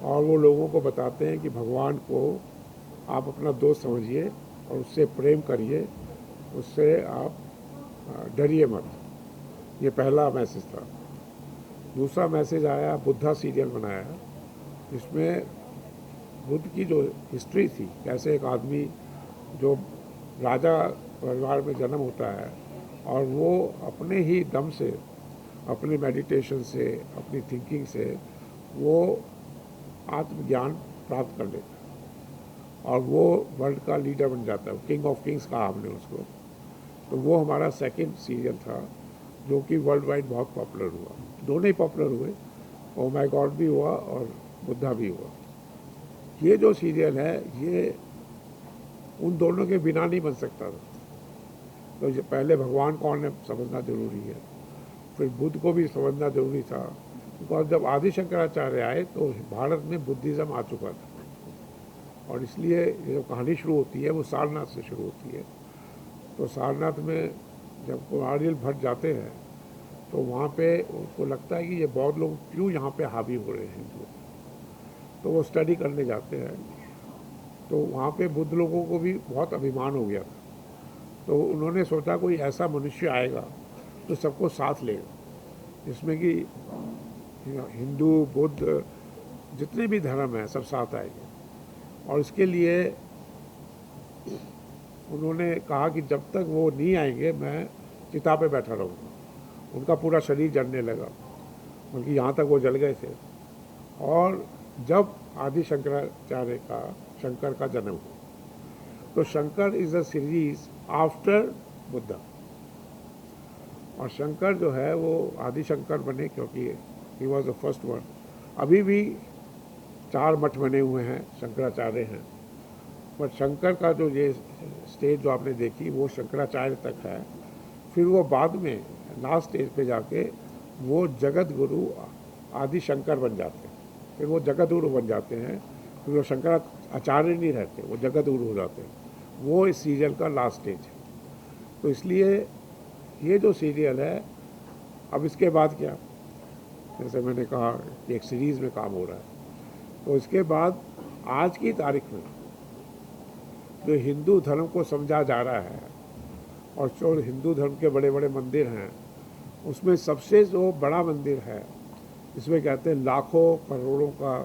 और वो लोगों को बताते हैं कि भगवान को आप अपना दोस्त समझिए और उससे प्रेम करिए, उससे आप डरिए मत। ये पहला मैसेज था। दूसरा मैसेज आया, बुद्धा सीरियल बनाया, जिसमें बुद्ध की जो हिस्ट्री थी, कैसे एक आदमी जो राजा परिवार में जन्म होता है और वो अपने ही दम से, अपने मेडिटेशन से, अपनी थिंकिंग से वो आत्मज्ञान प्राप्त कर लेता है और वो वर्ल्ड का लीडर बन जाता है। किंग ऑफ किंग्स कहा हमने उसको। तो वो हमारा सेकंड सीरियल था जो कि वर्ल्ड वाइड बहुत पॉपुलर हुआ। दोनों ही पॉपुलर हुए, ओ माय गॉड भी हुआ और बुद्धा भी हुआ। ये जो सीरियल है ये उन दोनों के बिना नहीं बन सकता था। तो ये पहले भगवान कौन है समझना जरूरी है, फिर बुद्ध को भी समझना जरूरी था। बिकॉज जब आदि शंकराचार्य आए तो भारत में बुद्धिज़्म आ चुका था और इसलिए ये जो कहानी शुरू होती है वो सारनाथ से शुरू होती है। तो सारनाथ में जब कुमारिल भट्ट जाते हैं तो वहाँ पे उनको लगता है कि ये बौद्ध लोग क्यों यहाँ पे हावी हो रहे हैं हिंदू। तो वो स्टडी करने जाते हैं तो वहाँ पे बुद्ध लोगों को भी बहुत अभिमान हो गया था। तो उन्होंने सोचा कोई ऐसा मनुष्य आएगा तो सबको साथ लेगा, जिसमें कि हिंदू बुद्ध जितने भी धर्म हैं सब साथ आएंगे। और इसके लिए उन्होंने कहा कि जब तक वो नहीं आएंगे मैं चिता पे बैठा रहूँगा। उनका पूरा शरीर जलने लगा, बल्कि यहाँ तक वो जल गए थे। और जब आदि शंकर का जन्म हुआ तो Shankar is a series after Buddha, और शंकर जो है वो आदि शंकर बने क्योंकि he was the first one. अभी भी 4 मठ बने हुए हैं, शंकराचार्य हैं, बट शंकर का जो ये स्टेज जो आपने देखी वो शंकराचार्य तक है। फिर वो बाद में लास्ट स्टेज पे जाके वो जगत गुरु आदि शंकर बन जाते हैं, फिर वो जगत गुरु बन जाते हैं, फिर वो शंकराचार्य नहीं रहते, वो जगत गुरु हो जाते हैं। वो इस सीरियल का लास्ट स्टेज है। तो इसलिए ये जो सीरियल है, अब इसके बाद क्या, जैसे मैंने कहा कि एक सीरीज़ में काम हो रहा है, तो इसके बाद आज की तारीख में जो हिंदू धर्म को समझा जा रहा है और जो हिंदू धर्म के बड़े बड़े मंदिर हैं, उसमें सबसे जो बड़ा मंदिर है, इसमें कहते हैं लाखों करोड़ों का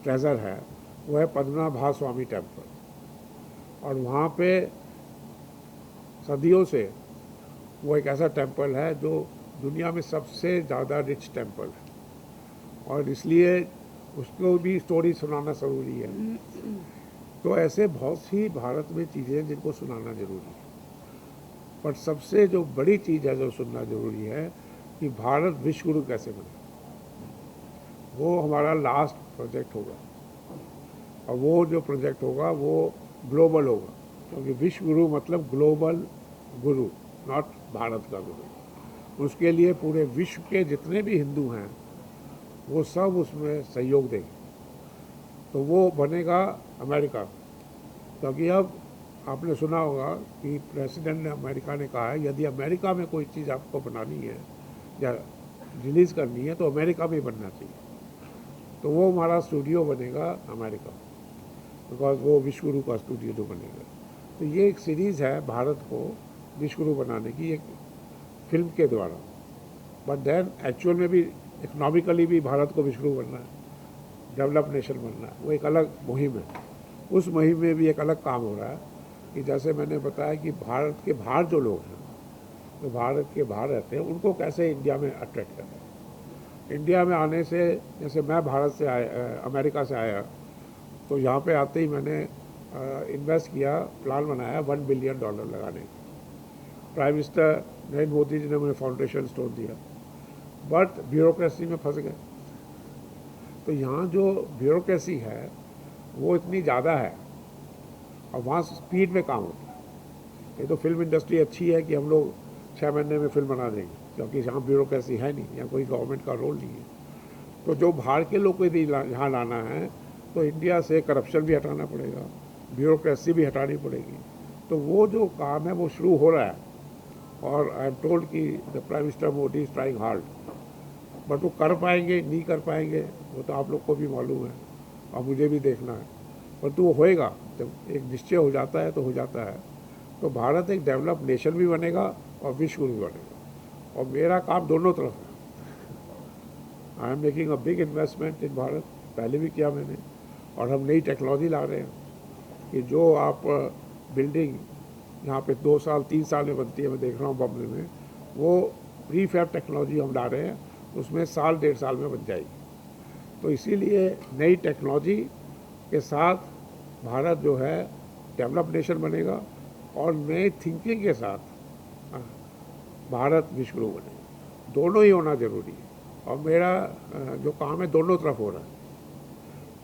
ट्रेजर है, वो है पद्मनाभ स्वामी टेम्पल। और वहाँ पे सदियों से वो एक ऐसा टेम्पल है जो दुनिया में सबसे ज़्यादा रिच टेम्पल है, और इसलिए उसको भी स्टोरी सुनाना ज़रूरी है। तो ऐसे बहुत सी भारत में चीज़ें हैं जिनको सुनाना ज़रूरी है, पर सबसे जो बड़ी चीज़ है जो सुनना ज़रूरी है कि भारत विश्व गुरु कैसे बने। वो हमारा लास्ट प्रोजेक्ट होगा, और वो जो प्रोजेक्ट होगा वो ग्लोबल होगा, क्योंकि विश्व गुरु मतलब ग्लोबल गुरु, नॉट भारत का गुरु। उसके लिए पूरे विश्व के जितने भी हिंदू हैं वो सब उसमें सहयोग देंगे। तो वो बनेगा अमेरिका, क्योंकि अब आपने सुना होगा कि प्रेसिडेंट ने अमेरिका ने कहा है यदि अमेरिका में कोई चीज़ आपको बनानी है या रिलीज़ करनी है तो अमेरिका में बनना चाहिए। तो वो हमारा स्टूडियो बनेगा अमेरिका, बिकॉज वो विश्व गुरु का स्टूडियो जो बनेगा। तो ये एक सीरीज़ है भारत को विश्व गुरु बनाने की, एक फिल्म के द्वारा, बट देन एक्चुअल में भी इकोनॉमिकली भी भारत को विश्व गुरु बनना है, डेवलप नेशन बनना है। वो एक अलग मुहिम है। उस मुहिम में भी एक अलग काम हो रहा है कि जैसे मैंने बताया कि भारत के बाहर जो लोग हैं, तो भारत के बाहर रहते हैं, उनको कैसे इंडिया में अट्रैक्ट करें। इंडिया में आने से, जैसे मैं भारत से आया, अमेरिका से आया, तो यहाँ पे आते ही मैंने इन्वेस्ट किया, प्लान बनाया $1 बिलियन लगाने का। प्राइम मिनिस्टर नरेंद्र मोदी जी ने मुझे फाउंडेशन स्टोन दिया, बट ब्यूरोक्रेसी में फंस गए। तो यहाँ जो ब्यूरोक्रेसी है वो इतनी ज़्यादा है, और वहाँ स्पीड में काम होता है। ये तो फिल्म इंडस्ट्री अच्छी है कि हम लोग 6 महीने में फिल्म बना देंगे, क्योंकि यहाँ ब्यूरोक्रेसी है नहीं, यहाँ कोई गवर्नमेंट का रोल नहीं है। तो जो बाहर के लोग को यदि यहाँ लाना है तो इंडिया से करप्शन भी हटाना पड़ेगा, ब्यूरोक्रेसी भी हटानी पड़ेगी। तो वो जो काम है वो शुरू हो रहा है, और आई एम टोल्ड कि the prime minister Modi is trying hard, but वो कर पाएंगे नहीं कर पाएंगे वो तो आप लोग को भी मालूम है और मुझे भी देखना है, परंतु वो होएगा। जब एक निश्चय हो जाता है तो हो जाता है। तो भारत एक डेवलप नेशन भी बनेगा और विश्व गुरु भी बनेगा, और मेरा काम दोनों तरफ है। I am making a big investment इन भारत, पहले भी किया मैंने, और हम नई टेक्नोलॉजी ला रहे हैं कि जो आप बिल्डिंग यहाँ पे 2 साल 3 साल में बनती है, मैं देख रहा हूँ बॉम्बे में, वो प्रीफैब टेक्नोलॉजी हम ला रहे हैं, उसमें साल 1.5 साल में बन जाएगी। तो इसीलिए नई टेक्नोलॉजी के साथ भारत जो है डेवलप नेशन बनेगा, और नए थिंकिंग के साथ भारत विश्व गुरु बनेगा। दोनों ही होना ज़रूरी है, और मेरा जो काम है दोनों तरफ हो रहा है।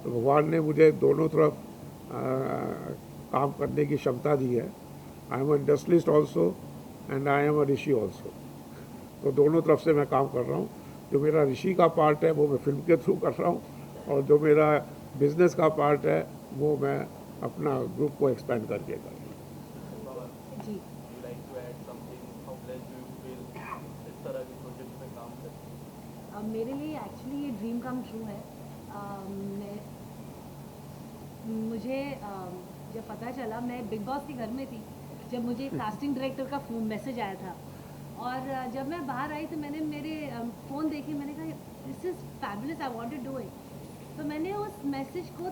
तो भगवान ने मुझे दोनों तरफ काम करने की क्षमता दी है। I am industrialist also and I am a Rishi also. तो दोनों तरफ से मैं काम कर रहा हूँ। जो मेरा ऋषि का पार्ट है वो मैं फिल्म के थ्रू कर रहा हूँ, और जो मेरा बिजनेस का पार्ट है वो मैं अपना ग्रुप को एक्सपेंड करके कर रहा हूँ। जी मेरे लिए एक्चुअली ये ड्रीम कम ट्रू है। मुझे जब पता चला, मैं बिग बॉस के घर में थी जब मुझे कास्टिंग डायरेक्टर का फ़ोन मैसेज आया था, और जब मैं बाहर आई तो मैंने मेरे फ़ोन देखी, मैंने कहा this is fabulous, I want to do it. तो मैंने उस मैसेज को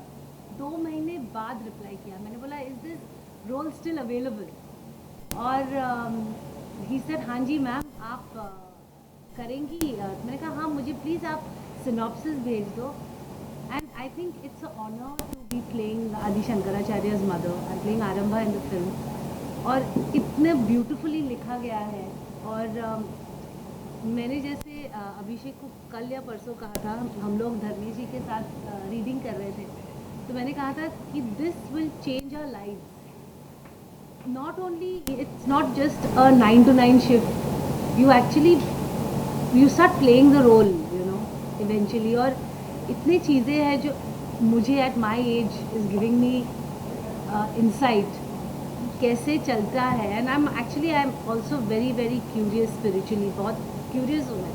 2 महीने बाद रिप्लाई किया। मैंने बोला is this role still available, और ही सेड हाँ जी मैम आप करेंगी। मैंने कहा हाँ, मुझे प्लीज़ आप सिनॉप्सिस भेज दो। And I think it's a honour to playing Adi Shankaracharya's mother. I'm playing Arambha in the film. और इतने ब्यूटीफुली लिखा गया है और मैंने जैसे अभिषेक को कल या परसों कहा था, हम लोग धर्मेश जी के साथ रीडिंग कर रहे थे, तो मैंने कहा था कि this will change our life. Not only it's not just a 9 to 9 shift, you actually you start playing the role eventually. और इतनी चीज़ें हैं जो मुझे at my age is giving me insight कैसे चलता है. And I am also very very curious spiritually, बहुत क्यूरियस हूँ मैं.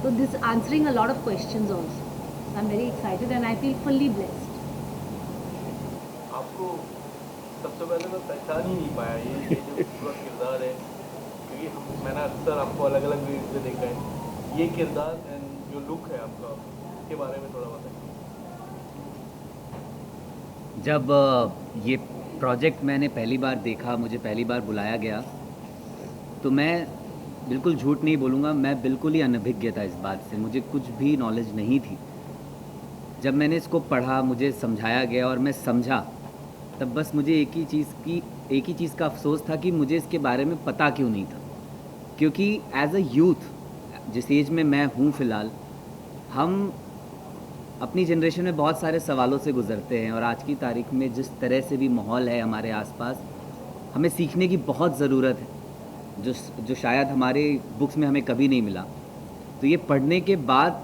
तो this answering a lot of questions also. I am very excited and I feel fully blessed. आपको सबसे पहले मैं पहचान ही नहीं पाया ये जो पूरा किरदार है, क्योंकि मैंने अक्सर आपको अलग अलग वीडियो में देखा है. ये किरदार एंड जो लुक है आपका, इसके बारे में थोड़ा बताइए. जब ये प्रोजेक्ट मैंने पहली बार देखा, मुझे पहली बार बुलाया गया, तो मैं बिल्कुल झूठ नहीं बोलूँगा, मैं बिल्कुल ही अनभिज्ञ था इस बात से. मुझे कुछ भी नॉलेज नहीं थी. जब मैंने इसको पढ़ा, मुझे समझाया गया और मैं समझा, तब बस मुझे एक ही चीज़ का अफसोस था कि मुझे इसके बारे में पता क्यों नहीं था. क्योंकि एज अ यूथ, जिस एज में मैं हूँ फ़िलहाल, हम अपनी जनरेशन में बहुत सारे सवालों से गुज़रते हैं. और आज की तारीख में जिस तरह से भी माहौल है हमारे आसपास, हमें सीखने की बहुत ज़रूरत है, जो शायद हमारे बुक्स में हमें कभी नहीं मिला. तो ये पढ़ने के बाद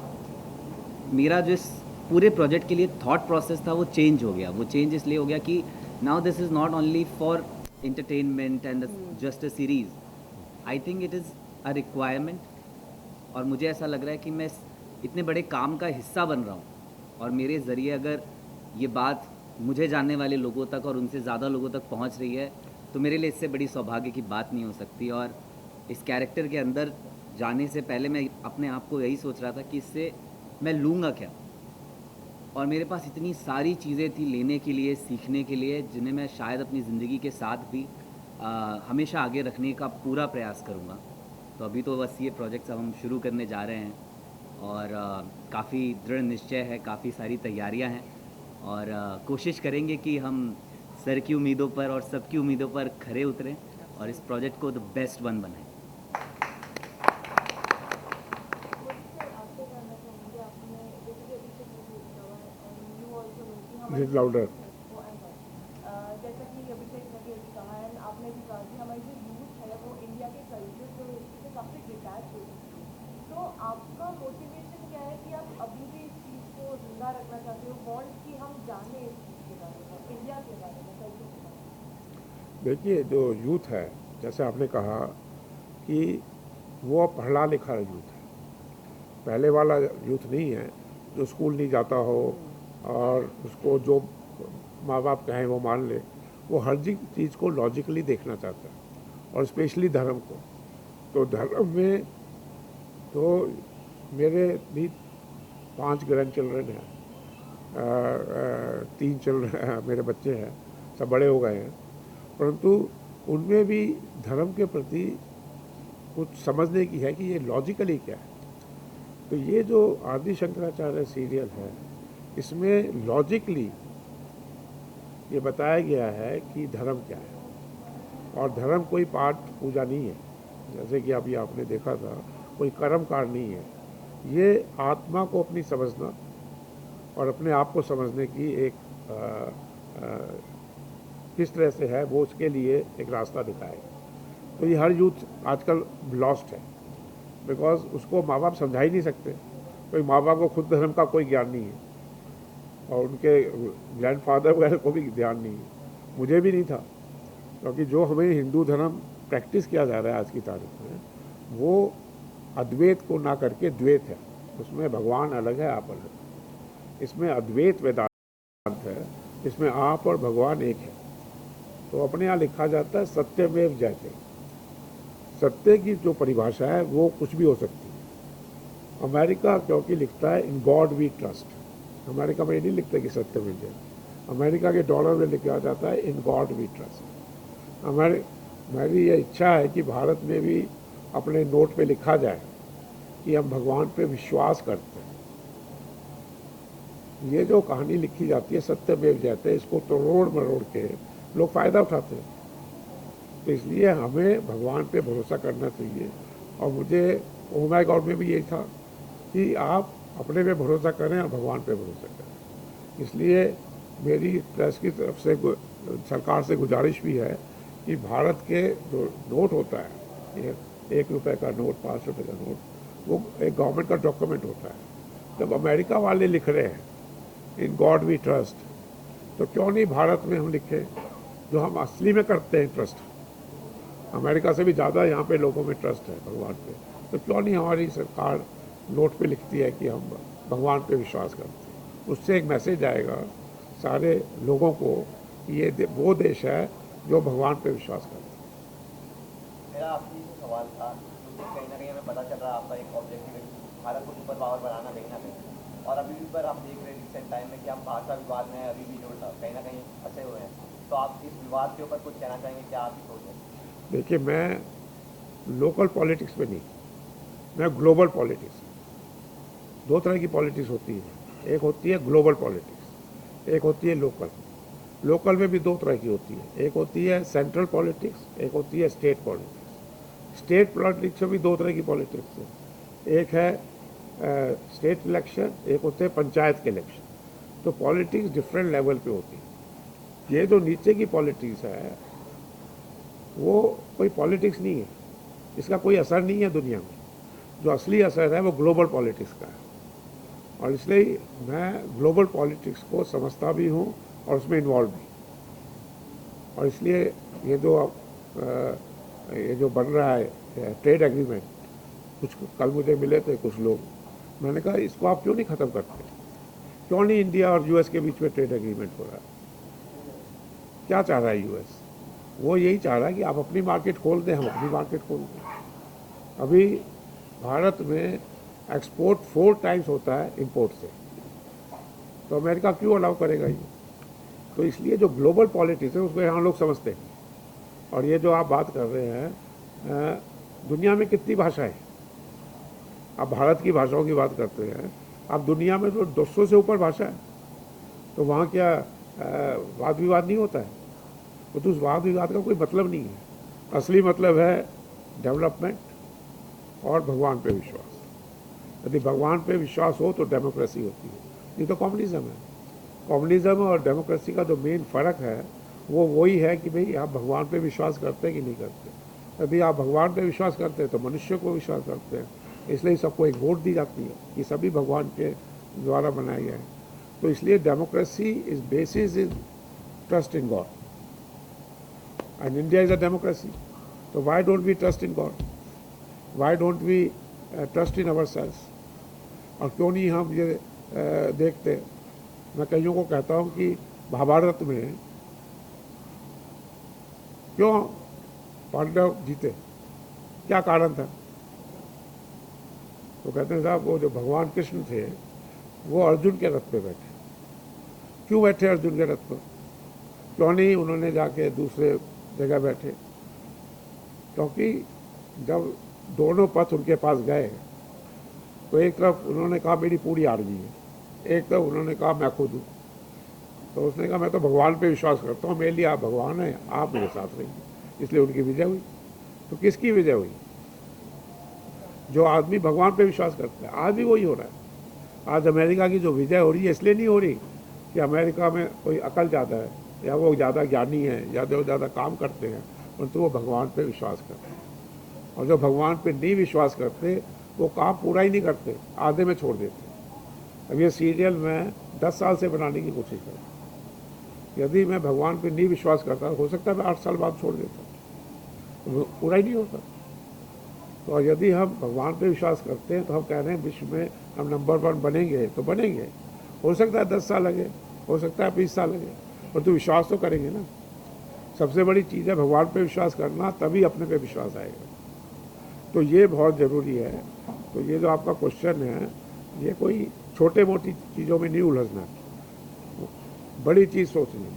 मेरा जो इस पूरे प्रोजेक्ट के लिए थॉट प्रोसेस था वो चेंज हो गया. वो चेंज इसलिए हो गया कि now this is not only for entertainment and just a series. I think it is a requirement. और मुझे ऐसा लग रहा है कि मैं इतने बड़े काम का हिस्सा बन रहा हूँ, और मेरे ज़रिए अगर ये बात मुझे जानने वाले लोगों तक और उनसे ज़्यादा लोगों तक पहुँच रही है, तो मेरे लिए इससे बड़ी सौभाग्य की बात नहीं हो सकती. और इस कैरेक्टर के अंदर जाने से पहले मैं अपने आप को यही सोच रहा था कि इससे मैं लूँगा क्या. और मेरे पास इतनी सारी चीज़ें थी लेने के लिए, सीखने के लिए, जिन्हें मैं शायद अपनी ज़िंदगी के साथ भी हमेशा आगे रखने का पूरा प्रयास करूँगा. तो अभी तो बस ये प्रोजेक्ट्स अब हम शुरू करने जा रहे हैं, और काफ़ी दृढ़ निश्चय है, काफ़ी सारी तैयारियां हैं, और कोशिश करेंगे कि हम सर की उम्मीदों पर और सबकी उम्मीदों पर खरे उतरें और इस प्रोजेक्ट को द बेस्ट वन बनाएं. लाउडर. जैसा कि अभिषेक ने भी अभी कहा है, आपने भी कहा कि हमारी जो यूथ है वो इंडिया के कल्चर से काफ़ी डिटैच हो चुकी है. तो आपका मोटिवेशन क्या है कि आप अभी भी इस चीज़ को जिंदा रखना चाहते हो, बॉन्ड कि हम जाने इस चीज़ के बारे में, इंडिया के बारे में, कल्चर के बारे में? देखिए, जो यूथ है, जैसे आपने कहा कि वो पढ़ा लिखा यूथ है, पहले वाला यूथ नहीं है जो स्कूल नहीं जाता हो और उसको जो माँ बाप कहें वो मान ले. वो हर चीज़ को लॉजिकली देखना चाहता है, और स्पेशली धर्म को. तो धर्म में तो मेरे भी 5 ग्रैंड चिल्ड्रन हैं, 3 चिल्ड्रन मेरे बच्चे हैं, सब बड़े हो गए हैं, परंतु उनमें भी धर्म के प्रति कुछ समझने की है कि ये लॉजिकली क्या है. तो ये जो आदि शंकराचार्य सीरियल है, इसमें लॉजिकली ये बताया गया है कि धर्म क्या है. और धर्म कोई पाठ पूजा नहीं है, जैसे कि अभी आपने देखा था, कोई कर्मकांड नहीं है. ये आत्मा को अपनी समझना और अपने आप को समझने की एक किस तरह से है, वो उसके लिए एक रास्ता दिखाए. तो ये हर यूथ आजकल लॉस्ट है, बिकॉज उसको माँ बाप समझा ही नहीं सकते. कोई माँ बाप को खुद धर्म का कोई ज्ञान नहीं है, और उनके ग्रैंडफादर वगैरह को भी ध्यान नहीं है. मुझे भी नहीं था, क्योंकि जो हमें हिंदू धर्म प्रैक्टिस किया जा रहा है आज की तारीख में, वो अद्वैत को ना करके द्वैत है. उसमें भगवान अलग है, आप अलग. इसमें अद्वैत वेदांत है, इसमें आप और भगवान एक है. तो अपने यहाँ लिखा जाता है सत्यमेव जयते. सत्य की जो परिभाषा है वो कुछ भी हो सकती है. अमेरिका क्योंकि लिखता है in God we trust, America में नहीं लिखता कि सत्यमेव जयते. अमेरिका के डॉलर में लिखा जाता है इन गॉड वी ट्रस्ट. मेरी ये इच्छा है कि भारत में भी अपने नोट पे लिखा जाए कि हम भगवान पे विश्वास करते हैं. ये जो कहानी लिखी जाती है सत्यमेव जयते, इसको तोड़ मरोड़ के लोग फ़ायदा उठाते हैं। तो इसलिए हमें भगवान पे भरोसा करना चाहिए। और मुझे ओ माय गॉड में भी यही था कि आप अपने पे भरोसा करें और भगवान पे भरोसा करें। इसलिए मेरी प्रेस की तरफ से सरकार से गुजारिश भी है कि भारत के जो नोट होता है, 1 रुपये का नोट, 5 रुपये का नोट, वो एक गवर्नमेंट का डॉक्यूमेंट होता है। जब अमेरिका वाले लिख रहे हैं इन गॉड वी ट्रस्ट, तो क्यों नहीं भारत में हम लिखें जो हम असली में करते हैं ट्रस्ट। अमेरिका से भी ज़्यादा यहाँ पे लोगों में ट्रस्ट है भगवान पे, तो क्यों नहीं हमारी सरकार नोट पे लिखती है कि हम भगवान पे विश्वास करते हैं। उससे एक मैसेज आएगा सारे लोगों को कि ये वो देश है जो भगवान पे विश्वास करते हैं। मेरा आपसे सवाल था, क्योंकि कहीं ना कहीं हमें पता चल रहा है आपका एक ऑब्जेक्टिव है भारत को सुपर पावर बनाना कहीं ना कहीं, और अभी भी पर हम देख रहे हैं रिसेंट टाइम में कि हम भाषा विवाद में अभी भी जो कहीं ना कहीं फंसे हुए हैं। तो आप इस विवाद के ऊपर कुछ कहना चाहेंगे, क्या आप सोच रहे हैं? देखिए, मैं लोकल पॉलिटिक्स में नहीं, मैं ग्लोबल पॉलिटिक्स। 2 तरह की पॉलिटिक्स होती है, एक होती है ग्लोबल पॉलिटिक्स, एक होती है लोकल। लोकल में भी 2 तरह की होती है, एक होती है सेंट्रल पॉलिटिक्स, एक होती है स्टेट पॉलिटिक्स। स्टेट पॉलिटिक्स में भी 2 तरह की पॉलिटिक्स है, एक है स्टेट इलेक्शन, एक होते हैं पंचायत के इलेक्शन। तो पॉलिटिक्स डिफरेंट लेवल पे होती है। ये जो नीचे की पॉलिटिक्स है वो कोई पॉलिटिक्स नहीं है, इसका कोई असर नहीं है दुनिया में। जो असली असर है वो ग्लोबल पॉलिटिक्स का है, और इसलिए मैं ग्लोबल पॉलिटिक्स को समझता भी हूँ और उसमें इन्वॉल्व भी। और इसलिए ये जो बन रहा है ट्रेड एग्रीमेंट, कुछ कल मुझे मिले थे कुछ लोग, मैंने कहा इसको आप क्यों नहीं ख़त्म करते, क्यों नहीं इंडिया और यूएस के बीच में ट्रेड एग्रीमेंट हो रहा है। क्या चाह रहा है यूएस? वो यही चाह रहा है कि आप अपनी मार्केट खोल दें, हम अपनी मार्केट खोल दें। अभी भारत में एक्सपोर्ट 4 टाइम्स होता है इंपोर्ट से, तो अमेरिका क्यों अलाउ करेगा ये? तो इसलिए जो ग्लोबल पॉलिटिक्स है उसको यहाँ लोग समझते हैं। और ये जो आप बात कर रहे हैं, दुनिया में कितनी भाषाएं, आप भारत की भाषाओं की बात करते हैं, आप दुनिया में तो 200 से ऊपर भाषा है, तो वहाँ क्या वाद विवाद नहीं होता है? तो उस वाद विवाद का कोई मतलब नहीं है। असली मतलब है डेवलपमेंट और भगवान पे विश्वास। यदि भगवान पे विश्वास हो तो डेमोक्रेसी होती है, ये तो कम्युनिज्म है। कम्युनिज्म और डेमोक्रेसी का जो मेन फ़र्क है वो वही है कि भाई आप भगवान पे विश्वास करते हैं कि नहीं करते। यदि आप भगवान पे विश्वास करते हैं तो मनुष्य को विश्वास करते हैं, इसलिए सबको एक वोट दी जाती है कि सभी भगवान के द्वारा बनाए गए हैं। तो इसलिए democracy is basis is trust in God, and India is a democracy. So why don't we trust in God? Why don't we trust in ourselves? और क्यों नहीं हम ये देखते? मैं कईयों को कहता हूँ कि महाभारत में क्यों पांडव जीते, क्या कारण था? तो कहते हैं साहब वो जो भगवान कृष्ण थे वो अर्जुन के रथ पे बैठे। क्यों बैठे अर्जुन के रथ पर? क्यों नहीं उन्होंने जाके दूसरे जगह बैठे? क्योंकि जब दोनों पथ उनके पास गए तो एक तरफ उन्होंने कहा मेरी पूरी आर्मी है, एक तरफ उन्होंने कहा मैं खुद हूँ। तो उसने कहा मैं तो भगवान पे विश्वास करता हूँ, मेरे लिए आप भगवान हैं, आप मेरे साथ रहिए। इसलिए उनकी विजय हुई। तो किसकी विजय हुई? जो आदमी भगवान पे विश्वास करता है। आज भी वही हो रहा है। आज अमेरिका की जो विजय हो रही है इसलिए नहीं हो रही कि अमेरिका में कोई अकल ज़्यादा है या वो ज़्यादा ज्ञानी है या वो ज़्यादा काम करते हैं, परंतु वो भगवान पे विश्वास करते हैं। और जो भगवान पे नहीं विश्वास करते वो काम पूरा ही नहीं करते, आधे में छोड़ देते। अब ये सीरियल मैं 10 साल से बनाने की कोशिश कर रहा हूँ। यदि मैं भगवान पे नहीं विश्वास करता, हो सकता है मैं 8 साल बाद छोड़ देता, तो पूरा ही नहीं होता। तो यदि हम भगवान पे विश्वास करते हैं तो हम कह रहे हैं विश्व में हम नंबर 1 बनेंगे, तो बनेंगे। हो सकता है 10 साल लगे, हो सकता है 20 साल लगे, पर तो विश्वास तो करेंगे ना। सबसे बड़ी चीज़ है भगवान पे विश्वास करना, तभी अपने पे विश्वास आएगा। तो ये बहुत ज़रूरी है। तो ये जो आपका क्वेश्चन है, ये कोई छोटे मोटी चीज़ों में नहीं उलझना, बड़ी चीज़ सोचनी।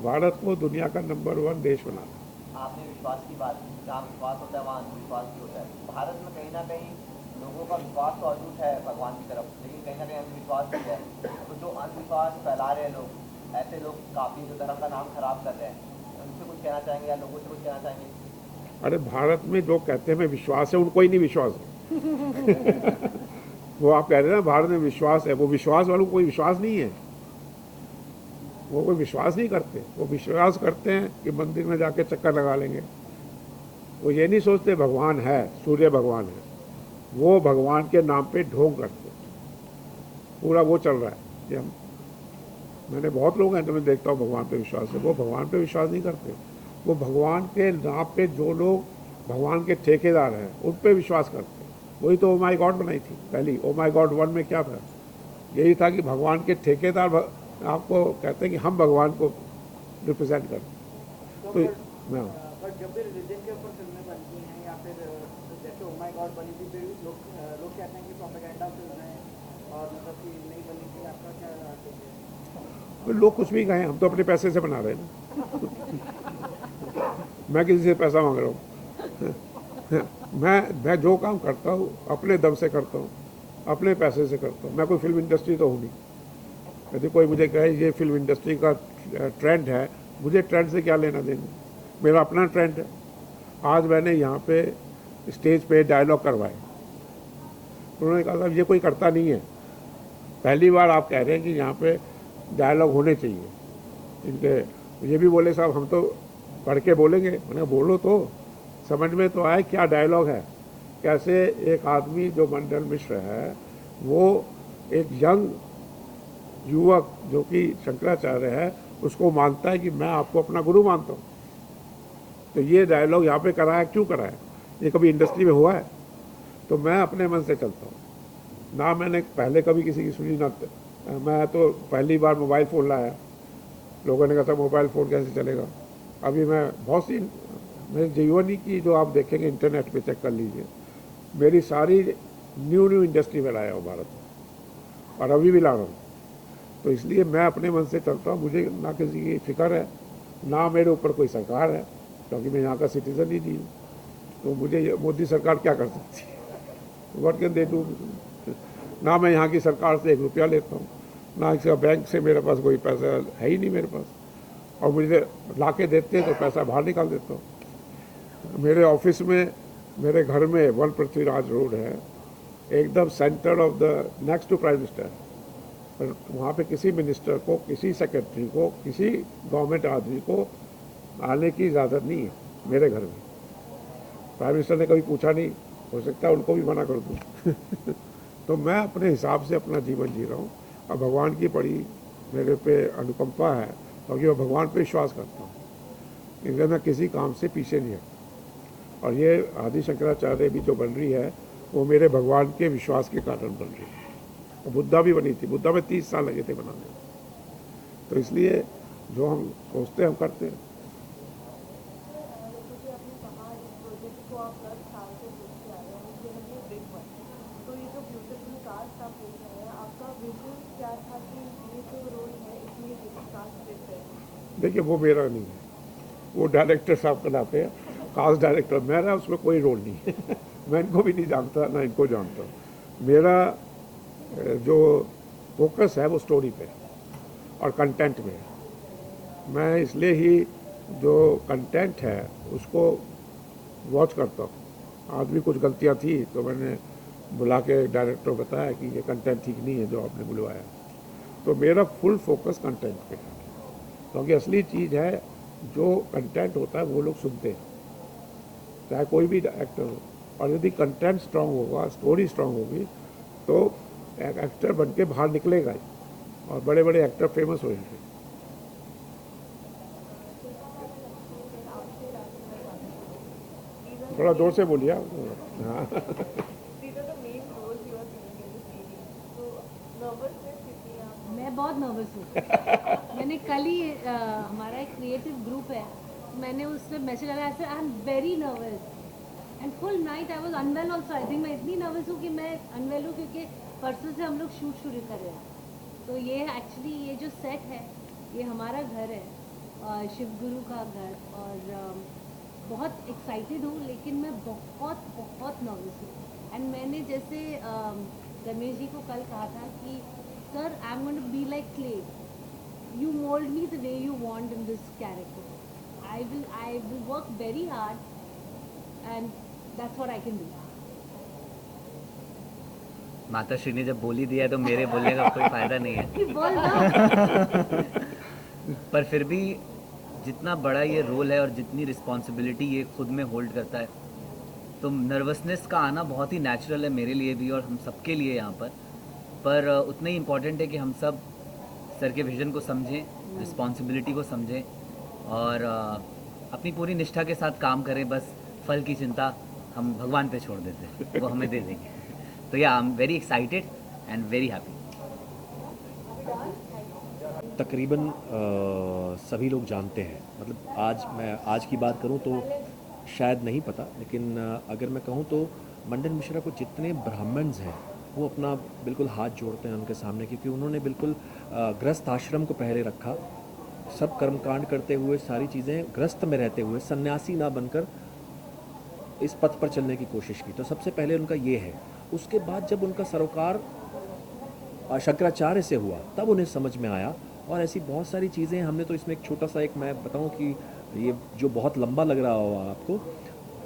भारत को दुनिया का नंबर 1 देश बनाना। आपने विश्वास की बात की, जहाँ विश्वास होता है वहाँ अंधविश्वास भी होता है। भारत में कहीं ना कहीं लोगों का विश्वास तो अटूट है भगवान की तरफ, लेकिन कहीं ना कहीं अंधविश्वास भी है। तो जो अंधविश्वास फैला रहे हैं लोग, ऐसे लोग काफ़ी जो धर्म का नाम खराब कर रहे हैं, उनसे कुछ कहना चाहेंगे या लोगों से कुछ कहना चाहेंगे? अरे भारत में जो कहते हैं विश्वास है, उनको ही नहीं विश्वास है। वो आप कह रहे हैं ना भारत में विश्वास है, वो विश्वास वालों को कोई विश्वास नहीं है। वो कोई विश्वास नहीं करते, वो विश्वास करते हैं कि मंदिर में जाके चक्कर लगा लेंगे। वो ये नहीं सोचते भगवान है, सूर्य भगवान है, वो भगवान के नाम पे ढोंग करते। पूरा वो चल रहा है कि हम, मैंने बहुत लोग हैं तो मैं देखता हूँ भगवान पे विश्वास है, वो भगवान पे विश्वास नहीं करते। वो भगवान के नाम पे जो लोग भगवान के ठेकेदार हैं उन पे विश्वास करते। वही तो ओ माई गॉड बनाई थी पहली। ओ माई गॉड 1 में क्या था? यही था कि भगवान के ठेकेदार आपको कहते हैं कि हम भगवान को रिप्रेजेंट करते। तो बट जब भी रिलीजन के ऊपर फिल्में बनती हैं या फिर जैसे ओ माई गॉड बनी थी, फिर लोग कहते हैं कि प्रोपेगेंडा फिल्म है और मतलब कि नहीं बनी थी। आपका क्या है? लोग कुछ भी कहें, हम तो अपने पैसे से बना रहे हैं ना। मैं किसी से पैसा मांग रहा हूँ? मैं जो काम करता हूँ अपने दम से करता हूँ, अपने पैसे से करता हूँ। मैं कोई फिल्म इंडस्ट्री तो हूँ नहीं। यदि कोई मुझे कहे ये फिल्म इंडस्ट्री का ट्रेंड है, मुझे ट्रेंड से क्या लेना देना? मेरा अपना ट्रेंड है। आज मैंने यहाँ पे स्टेज पे डायलॉग करवाए, उन्होंने कहा साहब ये कोई करता नहीं है, पहली बार आप कह रहे हैं कि यहाँ पे डायलॉग होने चाहिए इनके। ये भी बोले साहब हम तो पढ़ के बोलेंगे। मैंने बोलो तो, समझ में तो आए क्या डायलॉग है। कैसे एक आदमी जो मंडल मिश्र है, वो एक यंग युवक जो कि शंकराचार्य है, उसको मानता है कि मैं आपको अपना गुरु मानता हूँ। तो ये डायलॉग यहाँ पे कराया, क्यों कराया? ये कभी इंडस्ट्री में हुआ है? तो मैं अपने मन से चलता हूँ ना, मैंने पहले कभी किसी की सुनी ना। मैं तो पहली बार मोबाइल फ़ोन लाया, लोगों ने कहा था मोबाइल फ़ोन कैसे चलेगा। अभी मैं बहुत सी मेरे जीवनी की जो आप देखेंगे इंटरनेट पे चेक कर लीजिए, मेरी सारी न्यू इंडस्ट्री में लाया हूँ भारत में, और अभी भी ला रहा हूँ। तो इसलिए मैं अपने मन से चलता हूँ। मुझे ना किसी की फिक्र है, ना मेरे ऊपर कोई सरकार है, क्योंकि मैं यहाँ का सिटीज़न ही नहीं हूँ। तो मुझे मोदी सरकार क्या कर सकती है? What can they do? ना मैं यहाँ की सरकार से 1 रुपया लेता हूँ, ना इसका बैंक से मेरे पास कोई पैसा है ही नहीं मेरे पास। और मुझे ला के देते हैं तो पैसा बाहर निकाल देता हूँ। मेरे ऑफिस में, मेरे घर में 1 पृथ्वीराज रोड है, एकदम centre of the next to prime minister. पर वहाँ पे किसी मिनिस्टर को, किसी सेक्रेटरी को, किसी गवर्नमेंट आदमी को आने की इजाज़त नहीं है मेरे घर में। प्राइम मिनिस्टर ने कभी पूछा नहीं, हो सकता है उनको भी मना कर दूँ। तो मैं अपने हिसाब से अपना जीवन जी रहा हूँ, और भगवान की बड़ी मेरे पे अनुकंपा है, क्योंकि मैं भगवान पे विश्वास करता हूँ, इसलिए मैं किसी काम से पीछे नहीं हटता। और ये आदि शंकराचार्य भी जो बन रही है, वो मेरे भगवान के विश्वास के कारण बन रही है। और बुद्धा भी बनी थी, बुद्धा में 30 साल लगे थे बनाने में। तो इसलिए जो हम सोचते हैं हम करते हैं। देखिए वो मेरा नहीं है, वो डायरेक्टर साहब बनाते हैं, कास्ट डायरेक्टर। मेरा उसमें कोई रोल नहीं है। मैं इनको भी नहीं जानता, ना इनको जानता। मेरा जो फोकस है वो स्टोरी पे और कंटेंट में है। मैं इसलिए ही जो कंटेंट है उसको वॉच करता हूँ। आज भी कुछ गलतियाँ थी तो मैंने बुला के डायरेक्टर बताया कि ये कंटेंट ठीक नहीं है जो आपने बुलवाया। तो मेरा फुल फोकस कंटेंट पे है, क्योंकि असली चीज़ है जो कंटेंट होता है वो लोग सुनते हैं, चाहे कोई भी एक्टर हो। और यदि कंटेंट स्ट्रांग होगा, स्टोरी स्ट्रांग होगी, तो एक एक्टर बन के बाहर निकलेगा ही, और बड़े बड़े एक्टर फेमस होंगे। थोड़ा जोर से बोलिए। हाँ। मैं बहुत नर्वस हूँ। मैंने कल ही हमारा एक क्रिएटिव ग्रुप है, मैंने उससे मैसेज आया ऐसे I am very nervous and full night I was unwell also. I think मैं इतनी नर्वस हूँ कि मैं अनवेल हूँ क्योंकि परसों से हम लोग शूट शुरू कर रहे हैं। तो ये एक्चुअली ये जो सेट है ये हमारा घर है, शिव गुरु का घर, और बहुत एक्साइटेड हूँ, लेकिन मैं बहुत बहुत नर्वस हूँ। एंड मैंने जैसे रमेश जी को कल कहा था कि sir I am going to be like clay, you mould me the way you want in this character, I will work very hard and that's what I can do. माता श्री ने जब बोली दिया है तो मेरे बोलने का कोई फायदा नहीं है। बोल दो। पर फिर भी जितना बड़ा ये रोल है और जितनी रिस्पॉन्सिबिलिटी ये खुद में होल्ड करता है, तो नर्वसनेस का आना बहुत ही नेचुरल है मेरे लिए भी और हम सबके लिए यहाँ पर उतना ही इम्पॉर्टेंट है कि हम सब सर के विजन को समझें, रिस्पॉन्सिबिलिटी को समझें और अपनी पूरी निष्ठा के साथ काम करें। बस फल की चिंता हम भगवान पे छोड़ देते हैं, वो हमें दे देंगे। तो या आई am very excited and very happy. तकरीबन सभी लोग जानते हैं, मतलब मैं आज की बात करूं तो शायद नहीं पता, लेकिन अगर मैं कहूं तो मंडन मिश्रा को जितने ब्राह्मण्स हैं वो अपना बिल्कुल हाथ जोड़ते हैं उनके सामने, क्योंकि उन्होंने बिल्कुल गृहस्थ आश्रम को पहले रखा, सब कर्मकांड करते हुए, सारी चीज़ें गृहस्थ में रहते हुए, सन्यासी ना बनकर इस पथ पर चलने की कोशिश की। तो सबसे पहले उनका ये है। उसके बाद जब उनका सरोकार शंकराचार्य से हुआ तब उन्हें समझ में आया, और ऐसी बहुत सारी चीज़ें हमने तो इसमें एक छोटा सा एक मैं बताऊं कि ये जो बहुत लंबा लग रहा होगा आपको,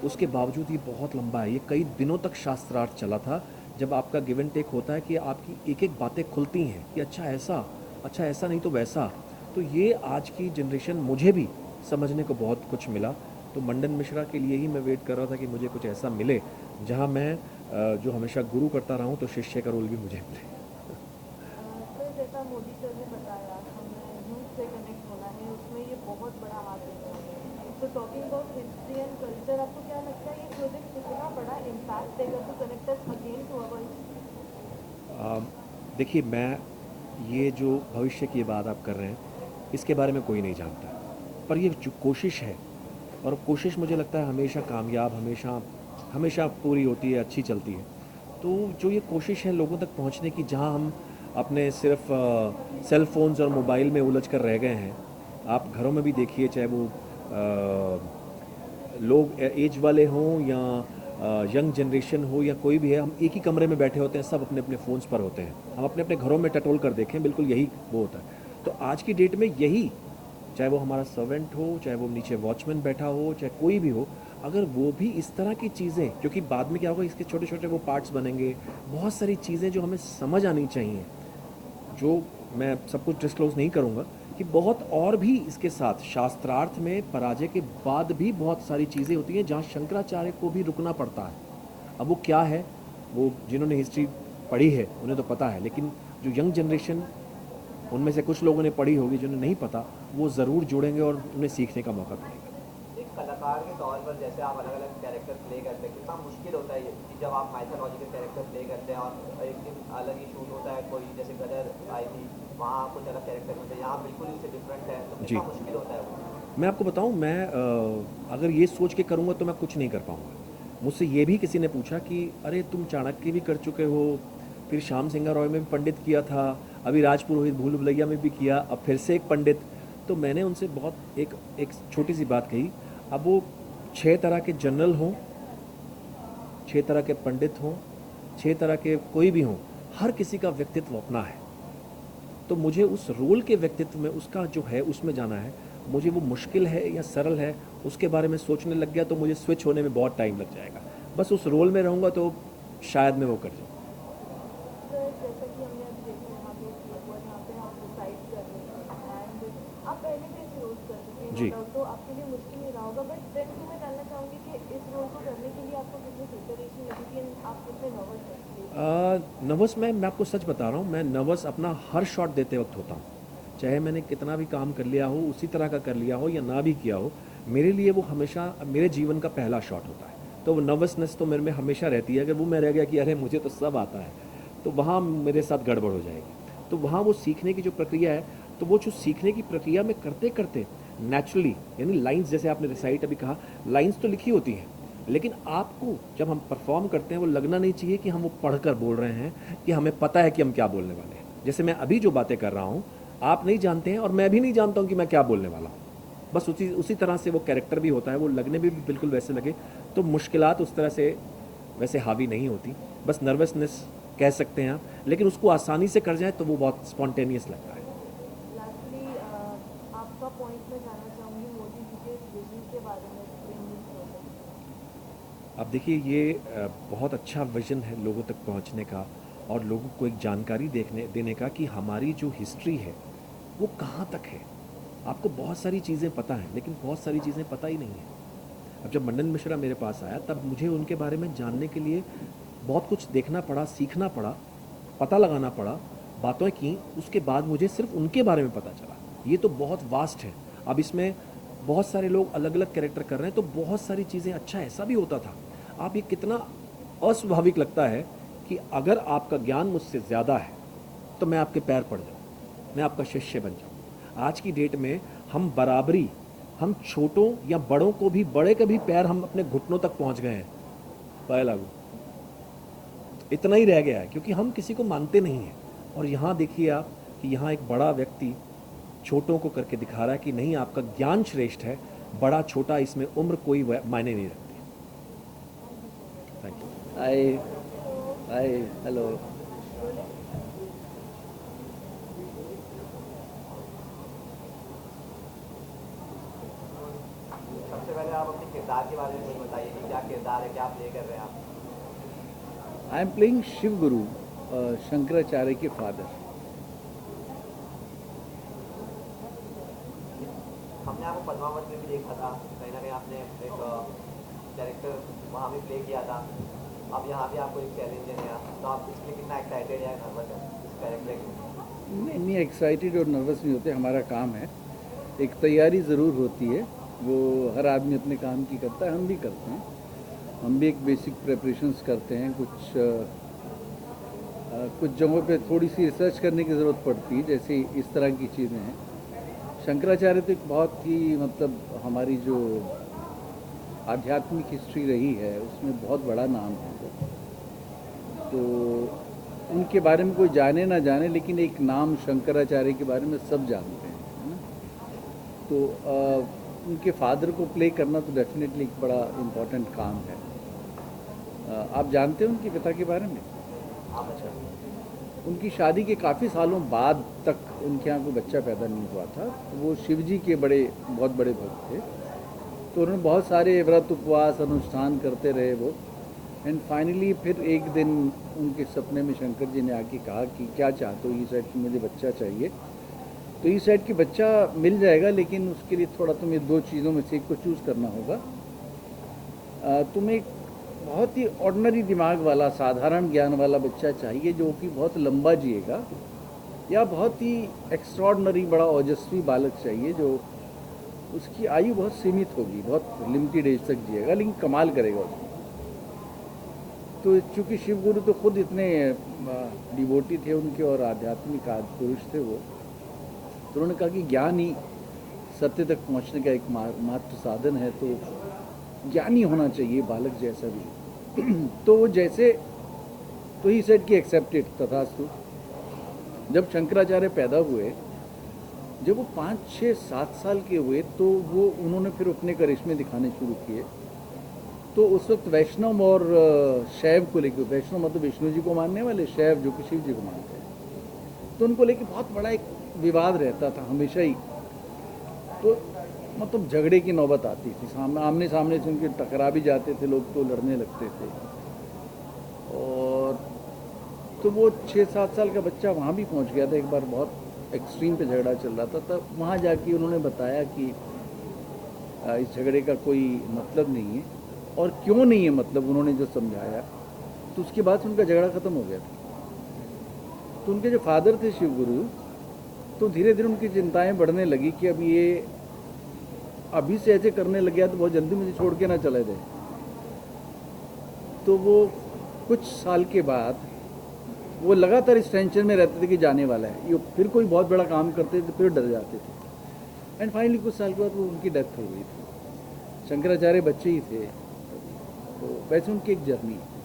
उसके बावजूद ये बहुत लंबा है। ये कई दिनों तक शास्त्रार्थ चला था, जब आपका गिव एंड टेक होता है कि आपकी एक एक बातें खुलती हैं कि अच्छा ऐसा नहीं तो वैसा। तो ये आज की जनरेशन मुझे भी समझने को बहुत कुछ मिला। तो मंडन मिश्रा के लिए ही मैं वेट कर रहा था कि मुझे कुछ ऐसा मिले जहाँ मैं जो हमेशा गुरु करता रहा हूँ तो शिष्य का रोल भी मुझे मिले। सर जैसा मोदी सर ने बताया हमें यूथ से कनेक्ट होना है, उसमें ये बहुत बड़ा हाथ है। तो talking about history and culture, आपको क्या लगता है ये प्रोजेक्ट कितना बड़ा इम्पैक्ट देगा to connect us again to our? देखिए, मैं ये जो भविष्य की बात आप कर रहे हैं इसके बारे में कोई नहीं जानता, पर ये जो कोशिश है, और कोशिश मुझे लगता है हमेशा कामयाब, हमेशा पूरी होती है, अच्छी चलती है। तो जो ये कोशिश है लोगों तक पहुंचने की, जहां हम अपने सिर्फ सेल फोन्स और मोबाइल में उलझ कर रह गए हैं, आप घरों में भी देखिए, चाहे वो लोग एज वाले हों या यंग जनरेशन हो या कोई भी है, हम एक ही कमरे में बैठे होते हैं, सब अपने अपने फ़ोन्स पर होते हैं। हम अपने अपने घरों में टटोल कर देखें, बिल्कुल यही वो होता है। तो आज की डेट में यही, चाहे वो हमारा सर्वेंट हो, चाहे वो नीचे वॉचमैन बैठा हो, चाहे कोई भी हो, अगर वो भी इस तरह की चीज़ें, क्योंकि बाद में क्या होगा, इसके छोटे छोटे वो पार्ट्स बनेंगे, बहुत सारी चीज़ें जो हमें समझ आनी चाहिए, जो मैं सब कुछ डिस्क्लोज नहीं करूँगा, कि बहुत और भी इसके साथ शास्त्रार्थ में पराजय के बाद भी बहुत सारी चीज़ें होती हैं जहाँ शंकराचार्य को भी रुकना पड़ता है। अब वो क्या है, वो जिन्होंने हिस्ट्री पढ़ी है उन्हें तो पता है, लेकिन जो यंग जनरेशन, उनमें से कुछ लोगों ने पढ़ी होगी, जिन्हें नहीं पता, वो ज़रूर जुड़ेंगे और उन्हें सीखने का मौका मिलेगा। एक कलाकार के तौर पर जैसे आप अलग अलग कैरेक्टर प्ले करते हैं, कितना मुश्किल होता है ये कि जब आप माइथोलॉजिकल कैरेक्टर प्ले करते हैं और एक दिन अलग ही शूट होता है, कोई जैसे गदर आई थी वहाँ कुछ अलग कैरेक्टर होते हैं, यहाँ बिल्कुल इससे डिफरेंट है, तो कितना मुश्किल होता है वो? मैं आपको बताऊँ, मैं अगर ये सोच के करूँगा तो मैं कुछ नहीं कर पाऊँगा। मुझसे ये भी किसी ने पूछा कि अरे तुम चाणक्य भी कर चुके हो, फिर श्याम सिंह रॉय में भी पंडित किया था, अभी राजपुरोहित भूल भुलैया में भी किया, अब फिर से एक पंडित। तो मैंने उनसे बहुत एक छोटी सी बात कही, अब वो 6 तरह के जनरल हों, 6 तरह के पंडित हों, 6 तरह के कोई भी हों, हर किसी का व्यक्तित्व अपना है। तो मुझे उस रोल के व्यक्तित्व में, उसका जो है उसमें जाना है। मुझे वो मुश्किल है या सरल है उसके बारे में सोचने लग गया तो मुझे स्विच होने में बहुत टाइम लग जाएगा। बस उस रोल में रहूँगा तो शायद मैं वो कर जाऊँ। जैसा कि हमने अभी देखा यहाँ पे आप डिसाइड कर रहे हैं एंड आप पहले भी इस रोल कर चुके हैं जी, तो आपके लिए मुश्किल नहीं रहा होगा, बट देन मैं जानना चाहूँगी कि इस रोल को करने के लिए आपको कितनी प्रिपरेशन लगी थी, आप कितने नर्वस थे? नर्वस मैं आपको सच बता रहा हूँ, मैं नर्वस अपना हर शॉट देते वक्त होता हूँ, चाहे मैंने कितना भी काम कर लिया हो, उसी तरह का कर लिया हो या ना भी किया हो, मेरे लिए वो हमेशा मेरे जीवन का पहला शॉट होता है। तो वो नर्वसनेस तो मेरे में हमेशा रहती है। अगर वो मैं रह गया कि अरे मुझे तो सब आता है, तो वहाँ मेरे साथ गड़बड़ हो जाएगी। तो वहाँ वो सीखने की जो प्रक्रिया है, तो वो जो सीखने की प्रक्रिया में करते करते नेचुरली, यानी लाइंस, जैसे आपने रिसाइट अभी कहा, लाइंस तो लिखी होती हैं, लेकिन आपको जब हम परफॉर्म करते हैं वो लगना नहीं चाहिए कि हम वो पढ़कर बोल रहे हैं, कि हमें पता है कि हम क्या बोलने वाले हैं। जैसे मैं अभी जो बातें कर रहा हूँ आप नहीं जानते हैं और मैं भी नहीं जानता हूँ कि मैं क्या बोलने वाला हूँ। बस उसी तरह से वो कैरेक्टर भी होता है, वो लगने भी बिल्कुल वैसे लगे। तो मुश्किलात उस तरह से वैसे हावी नहीं होती, बस नर्वसनेस कह सकते हैं आप, लेकिन उसको आसानी से कर जाए तो वो बहुत स्पॉन्टेनियस लगता है। लास्टली आपका पॉइंट में जानना चाहूँगी मोदी जी के विजन के बारे में। अब देखिए, ये बहुत अच्छा विजन है लोगों तक पहुंचने का और लोगों को एक जानकारी देने का कि हमारी जो हिस्ट्री है वो कहाँ तक है। आपको बहुत सारी चीज़ें पता हैं, लेकिन बहुत सारी चीज़ें पता ही नहीं है। अब जब मंडन मिश्रा मेरे पास आया तब मुझे उनके बारे में जानने के लिए बहुत कुछ देखना पड़ा, सीखना पड़ा, पता लगाना पड़ा, बातें की, उसके बाद मुझे सिर्फ उनके बारे में पता चला। ये तो बहुत वास्ट है। अब इसमें बहुत सारे लोग अलग अलग कैरेक्टर कर रहे हैं, तो बहुत सारी चीज़ें, अच्छा ऐसा भी होता था। आप ये कितना अस्वाभाविक लगता है कि अगर आपका ज्ञान मुझसे ज़्यादा है तो मैं आपके पैर पड़ जाऊँ, मैं आपका शिष्य बन जाऊँ। आज की डेट में हम बराबरी, हम छोटों या बड़ों को भी, बड़े के भी पैर हम अपने घुटनों तक पहुँच गए हैं। पाए लागू इतना ही रह गया है, क्योंकि हम किसी को मानते नहीं हैं। और यहाँ देखिए आप कि यहाँ एक बड़ा व्यक्ति छोटों को करके दिखा रहा है कि नहीं, आपका ज्ञान श्रेष्ठ है, बड़ा छोटा इसमें उम्र कोई मायने नहीं रखती। Thank you. Hi hello. सबसे पहले आप अपने किरदार के बारे में बताइए कि क्या किरदार है, क्या प्ले कर रहे हैं आप? आई एम प्लेइंग शिव गुरु, शंकराचार्य के फादर। हमने आपको पद्मावत में भी देखा था, कहीं ना कहीं आपने एक कैरेक्टर वहाँ भी प्ले किया था। अब यहाँ भी आपको एक चैलेंज है नया, तो आप इसके लिए कितना एक्साइटेड या नर्वस है इस कैरेक्टर के? नहीं एक्साइटेड और नर्वस नहीं होते, हमारा काम है। एक तैयारी ज़रूर होती है, वो हर आदमी अपने काम की करता है, हम भी करते हैं। हम भी एक बेसिक प्रेपरेशंस करते हैं। कुछ जगहों पे थोड़ी सी रिसर्च करने की ज़रूरत पड़ती है, जैसे इस तरह की चीज़ें हैं। शंकराचार्य तो एक बहुत ही मतलब हमारी जो आध्यात्मिक हिस्ट्री रही है उसमें बहुत बड़ा नाम है। तो उनके बारे में कोई जाने ना जाने, लेकिन एक नाम शंकराचार्य के बारे में सब जानते हैं, है ना। तो उनके फादर को प्ले करना तो डेफिनेटली एक बड़ा इम्पोर्टेंट काम है। आप जानते हैं उनके पिता के बारे में? अच्छा, उनकी शादी के काफ़ी सालों बाद तक उनके यहाँ कोई बच्चा पैदा नहीं हुआ था। तो वो शिव जी के बहुत बड़े भक्त थे। तो उन्होंने बहुत सारे व्रत उपवास अनुष्ठान करते रहे वो। एंड फाइनली फिर एक दिन उनके सपने में शंकर जी ने आके कहा कि क्या चाहते हो? ये साइड की मुझे बच्चा चाहिए। तो इस साइड की बच्चा मिल जाएगा, लेकिन उसके लिए थोड़ा तुम्हें दो चीज़ों में से एक को चूज़ करना होगा। तुम्हें एक बहुत ही ऑर्डिनरी दिमाग वाला, साधारण ज्ञान वाला बच्चा चाहिए जो कि बहुत लंबा जिएगा, या बहुत ही एक्स्ट्रॉर्डनरी बड़ा ओजस्वी बालक चाहिए जो उसकी आयु बहुत सीमित होगी, बहुत लिमिटेड एज तक जिएगा, लेकिन कमाल करेगा उसमें। तो चूँकि शिव गुरु तो खुद इतने डिवोटी थे उनके और आध्यात्मिक पुरुष थे वो, तो उन्होंने कहा कि ज्ञान ही सत्य तक पहुंचने का एक मात्र साधन है, तो ज्ञानी होना चाहिए बालक जैसा भी। तो जैसे तो ही सेड की एक्सेप्टेड तथास्तु। जब शंकराचार्य पैदा हुए, जब वो 5, 6, 7 साल के हुए, तो वो उन्होंने फिर अपने करिश्मे दिखाने शुरू किए। तो उस वक्त वैष्णव और शैव को लेकर, वैष्णव मतलब विष्णु जी को मानने वाले, शैव जो कि शिव जी को मानते हैं, तो उनको लेकर बहुत बड़ा एक विवाद रहता था हमेशा ही। तो मतलब झगड़े की नौबत आती थी, आमने सामने से उनके टकरा भी जाते थे लोग, तो लड़ने लगते थे। और तो वो 6-7 साल का बच्चा वहाँ भी पहुँच गया था एक बार, बहुत एक्सट्रीम पे झगड़ा चल रहा था। तब वहाँ जाके उन्होंने बताया कि इस झगड़े का कोई मतलब नहीं है, और क्यों नहीं है मतलब उन्होंने जो समझाया, तो उसके बाद से उनका झगड़ा ख़त्म हो गया था। तो उनके जो फादर थे शिव गुरु, तो धीरे धीरे उनकी चिंताएं बढ़ने लगी कि अब ये अभी से ऐसे करने लग गया तो बहुत जल्दी मुझे छोड़ के ना चले जाए। तो वो कुछ साल के बाद वो लगातार इस टेंशन में रहते थे कि जाने वाला है ये, फिर कोई बहुत बड़ा काम करते थे फिर डर जाते थे। एंड फाइनली कुछ साल के बाद वो उनकी डेथ हो गई थी। शंकराचार्य बच्चे ही थे, तो वैसे उनकी एक जर्नी है।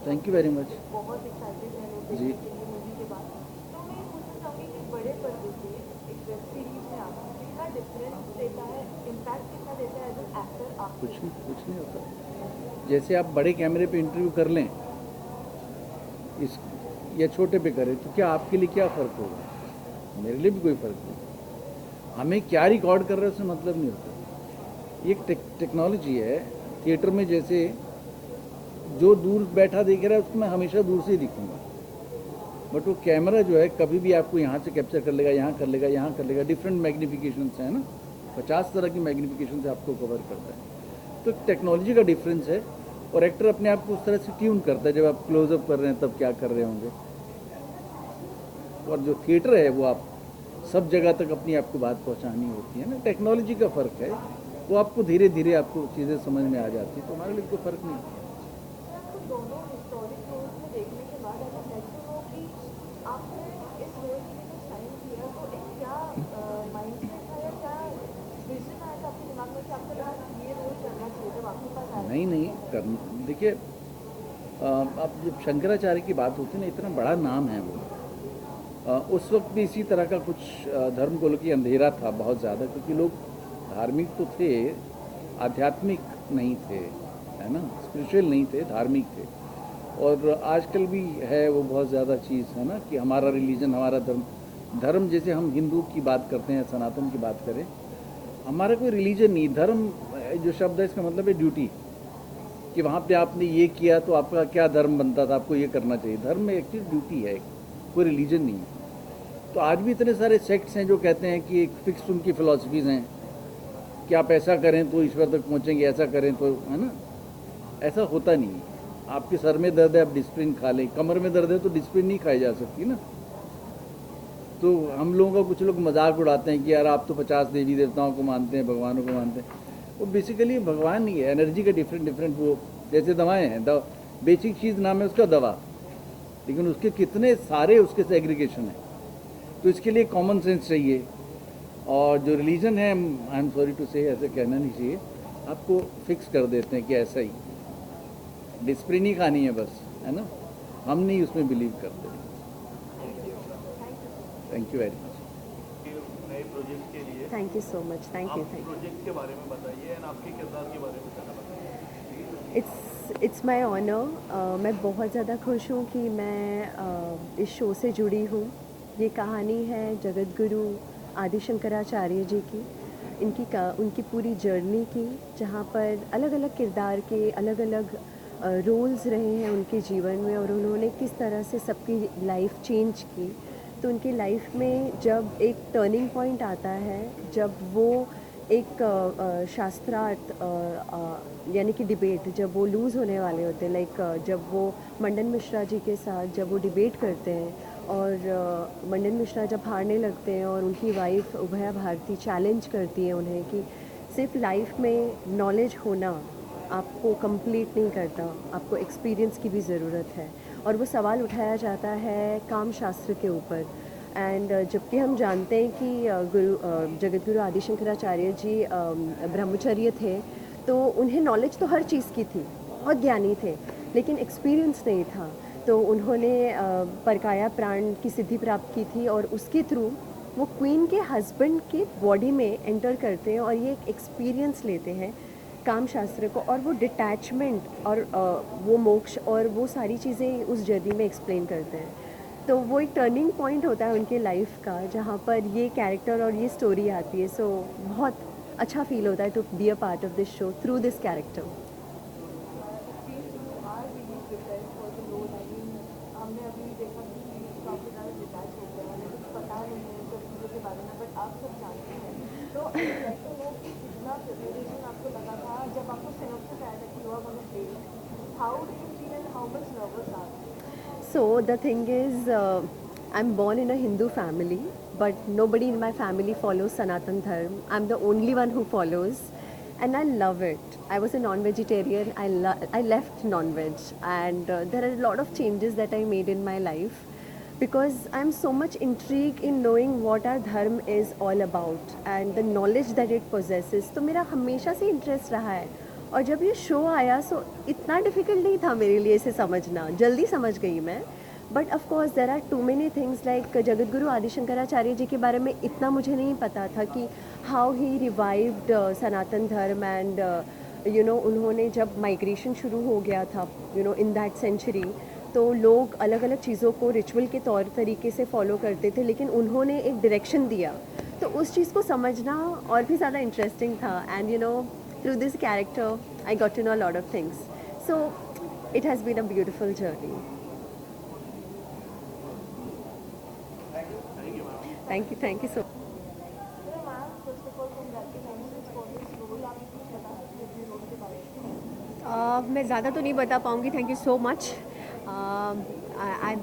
Thank you very much. बहुत एक्साइटेड है जी मूवी के बाद। तो मैं पूछना चाहूँगी कि बड़े पर्दे पे एक वेब सीरीज में आपको कितना डिफरेंस देता है, इम्पैक्ट कितना देता है एज एन एक्टर आपको? कुछ नहीं होता। जैसे आप बड़े कैमरे पे इंटरव्यू कर लें इस या छोटे पे करें तो क्या आपके लिए क्या फ़र्क होगा? मेरे लिए भी कोई फ़र्क नहीं। हमें क्या रिकॉर्ड कर रहे हैं उससे मतलब नहीं होता। ये एक टेक्नोलॉजी है। थिएटर में जैसे जो दूर बैठा देख रहा है उसको मैं हमेशा दूर से ही दिखूंगा, बट वो कैमरा जो है कभी भी आपको यहाँ से कैप्चर कर लेगा, यहाँ कर लेगा, यहाँ कर लेगा। डिफरेंट मैग्निफिकेशन है ना, 50 तरह की मैग्निफिकेशन से आपको कवर करता है। तो टेक्नोलॉजी का डिफरेंस है और एक्टर अपने आप को उस तरह से ट्यून करता है। जब आप क्लोजअप कर रहे हैं तब क्या कर रहे होंगे, और जो थिएटर है वो आप सब जगह तक अपनी आपको बात पहुंचानी होती है ना। टेक्नोलॉजी का फ़र्क है, वो आपको धीरे धीरे आपको चीज़ें समझ में आ जाती है। तो हमारे लिए कोई फ़र्क नहीं है। आपको दोनों हिस्टोरिक रोल्स में देखने के बाद ऐसा महसूस हो कि आपने इस रोल के लिए कुछ साइन किया, तो एक क्या माइंडसेट था या क्या विजन आया था आपके दिमाग में कि आपको लगा कि ये रोल करना चाहिए जब आपके पास आया? नहीं देखिए, अब जब शंकराचार्य की बात होती है ना, इतना बड़ा नाम है वो। उस वक्त भी इसी तरह का कुछ धर्म को लेकर अंधेरा था बहुत ज़्यादा, क्योंकि लोग धार्मिक तो थे, आध्यात्मिक नहीं थे, है ना, स्पिरिचुअल नहीं थे, धार्मिक थे। और आजकल भी है वो बहुत ज़्यादा चीज़, है ना, कि हमारा रिलीजन, हमारा धर्म जैसे हम हिंदू की बात करते हैं, सनातन की बात करें, हमारा कोई रिलीजन नहीं। धर्म जो शब्द है इसका मतलब है ड्यूटी, कि वहाँ पे आपने ये किया तो आपका क्या धर्म बनता था, आपको ये करना चाहिए। धर्म में एक्चुअली ड्यूटी है, कोई रिलीजन नहीं है। तो आज भी इतने सारे सेक्ट्स हैं जो कहते हैं कि एक फिक्स उनकी फ़िलासफ़ीज़ हैं कि आप ऐसा करें तो ईश्वर तक पहुँचेंगे, ऐसा करें तो, है ना। ऐसा होता नहीं है। आपके सर में दर्द है, आप डिस्प्रिन खा लें, कमर में दर्द है तो डिस्प्रिन नहीं खाई जा सकती ना। तो हम लोगों का कुछ लोग मजाक उड़ाते हैं कि यार आप तो 50 देवी देवताओं को मानते हैं, भगवानों को मानते हैं। वो बेसिकली भगवान नहीं है, एनर्जी का डिफरेंट वो, जैसे दवाएँ हैं, बेसिक चीज़ नाम है उसका दवा, लेकिन उसके कितने सारे उसके सेग्रीगेशन है। तो इसके लिए कॉमन सेंस चाहिए। और जो रिलीजन है, आई एम सॉरी टू से, ऐसे कहना नहीं चाहिए, आपको फिक्स कर देते हैं कि ऐसा ही डिस्प्रिन ही खानी है बस, है ना। हम नहीं उसमें बिलीव करते। Thank you very much. नए प्रोजेक्ट के लिए thank you so much. Thank you. Project के बारे में बताइए एंड आपके किरदार के बारे में ज़रा बताइए। It's my honour. मैं बहुत ज़्यादा खुश हूँ कि मैं इस शो से जुड़ी हूँ। ये कहानी है जगत गुरु आदि शंकराचार्य जी की, उनकी पूरी जर्नी की, जहाँ पर अलग अलग किरदार के अलग अलग रोल्स रहे हैं उनके जीवन में, और उन्होंने किस तरह से सबकी लाइफ चेंज की। तो उनकी लाइफ में जब एक टर्निंग पॉइंट आता है, जब वो एक शास्त्रार्थ यानी कि डिबेट, जब वो लूज़ होने वाले होते हैं, लाइक जब वो मंडन मिश्रा जी के साथ जब वो डिबेट करते हैं और मंडन मिश्रा जब हारने लगते हैं और उनकी वाइफ उभया भारती चैलेंज करती है उन्हें कि सिर्फ लाइफ में नॉलेज होना आपको कंप्लीट नहीं करता, आपको एक्सपीरियंस की भी ज़रूरत है। और वो सवाल उठाया जाता है काम शास्त्र के ऊपर। एंड जबकि हम जानते हैं कि जगत गुरु आदि शंकराचार्य जी ब्रह्मचर्य थे, तो उन्हें नॉलेज तो हर चीज़ की थी, बहुत ज्ञानी थे, लेकिन एक्सपीरियंस नहीं था। तो उन्होंने परकाया प्राण की सिद्धि प्राप्त की थी और उसके थ्रू वो क्वीन के हस्बैंड के बॉडी में एंटर करते हैं और ये एक एक्सपीरियंस लेते हैं काम शास्त्र को, और वो डिटैचमेंट और वो मोक्ष और वो सारी चीज़ें उस जर्नी में एक्सप्लेन करते हैं। तो वो एक टर्निंग पॉइंट होता है उनके लाइफ का, जहाँ पर ये कैरेक्टर और ये स्टोरी आती है। सो बहुत अच्छा फील होता है to be a part of this show through this character. हमने अभी देखा कि काफ़ी ज़्यादा डिटैच हो गया है, कुछ पता नहीं है सब चीज़ों के बारे में, बट आप सब जानते हैं। तो ऐसे हो कि कितना प्रिपरेशन आपको लगा था जब आपको सिनॉप्सिस आया था कि you are gonna play, how do you feel and how much nervous are you? So the thing is, I'm born in a Hindu family, but nobody in my family follows Sanatan Dharma. I'm the only one who follows, and I love it. I was a non-vegetarian. I left non-veg, and there are a lot of changes that I made in my life because I'm so much intrigued in knowing what our dharma is all about and the knowledge that it possesses. तो मेरा हमेशा से interest रहा है, और जब ये show आया सो इतना डिफ़िकल्ट नहीं था मेरे लिए इसे समझना, जल्दी समझ गई मैं। But of course there are too many things like जगत गुरु आदि शंकराचार्य जी के बारे में इतना मुझे नहीं पता था कि हाउ ही रिवाइव्ड सनातन धर्म एंड यू नो उन्होंने जब माइग्रेशन शुरू हो गया था you know in that century, तो लोग अलग अलग चीज़ों को रिचुअल के तौर तरीके से फॉलो करते थे, लेकिन उन्होंने एक डायरेक्शन दिया, तो उस चीज़ को समझना और भी ज़्यादा इंटरेस्टिंग था. And you know through this character I got to know lot of things, so it has been a beautiful journey. Thank you so मैं ज़्यादा तो नहीं बता पाऊँगी. Thank you so much.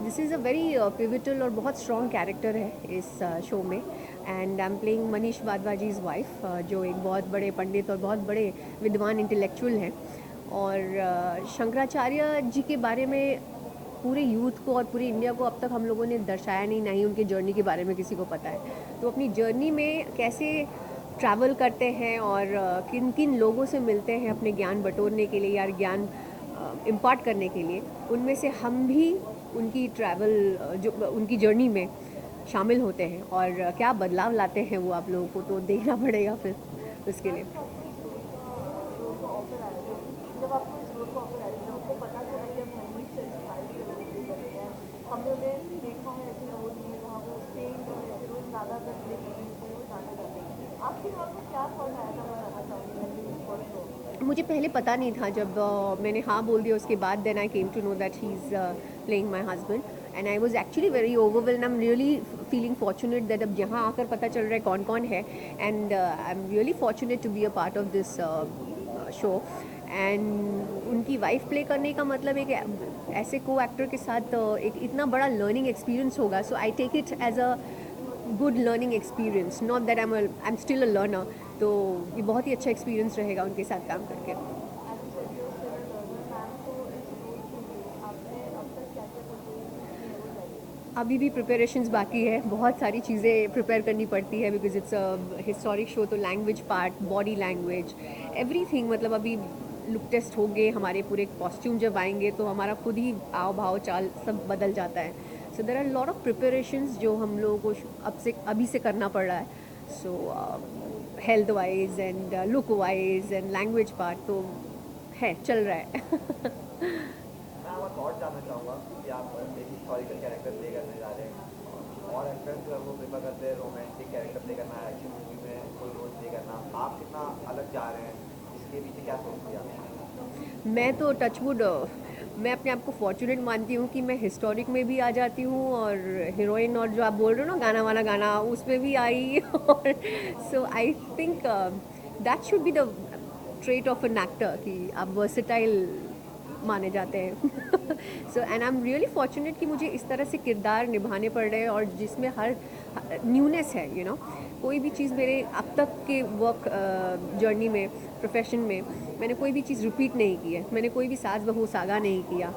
This is a very pivotal और बहुत strong character है इस शो में, and I am playing Manish Wadhwaji's wife, जो एक बहुत बड़े पंडित और बहुत बड़े विद्वान इंटेलेक्चुअल हैं. और शंकराचार्य जी के बारे में पूरे यूथ को और पूरी इंडिया को अब तक हम लोगों ने दर्शाया नहीं, ना ही उनके जर्नी के बारे में किसी को पता है. तो अपनी जर्नी में कैसे ट्रैवल करते हैं और किन किन लोगों से मिलते हैं अपने ज्ञान बटोरने के लिए या ज्ञान इम्पार्ट करने के लिए, उनमें से हम भी उनकी ट्रैवल जो उनकी जर्नी में शामिल होते हैं और क्या बदलाव लाते हैं वो आप लोगों को तो देखना पड़ेगा फिर उसके लिए. जब आपको इस रोल को ऑफर आया था, आपको पता चला कि आप मनीष से इंस्पायर कर हैं. हमने उन्हें देखा है ऐसे रोल में जहाँ वो सेंट और ऐसे रोल ज़्यादा करने के लिए जाने जाते हैं. आपके दिमाग में क्या थॉट आया था, मैं जानना चाहूँगी. मुझे पहले पता नहीं था. जब मैंने हाँ बोल दिया उसके बाद then I came to know that he is playing my husband, and I was actually very overwhelmed. I am really feeling fortunate that अब यहाँ आकर पता चल रहा है कौन कौन है, and I am really fortunate to be a part of this show. And उनकी वाइफ प्ले करने का मतलब एक ऐसे को एक्टर के साथ एक इतना बड़ा लर्निंग एक्सपीरियंस होगा. So I take it as a good learning experience, not that I am still a learner. तो ये बहुत ही अच्छा एक्सपीरियंस रहेगा उनके साथ काम करके. अभी भी प्रिपरेशंस बाकी है, बहुत सारी चीज़ें प्रिपेयर करनी पड़ती है because it's a historic show. तो language part, body language, everything, मतलब अभी लुक टेस्ट हो गए हमारे, पूरे कॉस्ट्यूम जब आएंगे तो हमारा खुद ही आव भाव चाल सब बदल जाता है. So there are lot of preparations जो हम लोगों को अभी से करना पड़ रहा है. सो health wise and look wise and language part तो है, चल रहा है. मैं आपका थॉट जानना चाहूँगा कि आप एक हिस्टोरिकल कैरेक्टर प्ले करने जा रहे हैं और एक्टर्स जो है वो प्रेफर करते हैं रोमांटिक कैरेक्टर प्ले करना, एक्शन मूवी में कोई रोल प्ले करना. आप कितना अलग जा रहे हैं, इसके पीछे क्या सोचती हैं आप? मैं तो टचवुड, मैं अपने आप को फॉर्चुनेट मानती हूँ कि मैं हिस्टोरिक में भी आ जाती हूँ और हीरोइन और जो आप बोल रहे हो ना गाना वाला गाना उसमें भी आई. और so I think that should be the trait of an actor कि आप वर्सेटाइल माने जाते हैं. So and I am really fortunate कि मुझे इस तरह से किरदार निभाने पड़ रहे हैं और जिसमें हर न्यूनेस है. यू नो कोई भी चीज़ मेरे अब तक के वर्क जर्नी में, प्रोफेशन में मैंने कोई भी चीज़ रिपीट नहीं की है. मैंने कोई भी सास बहू सागा नहीं किया,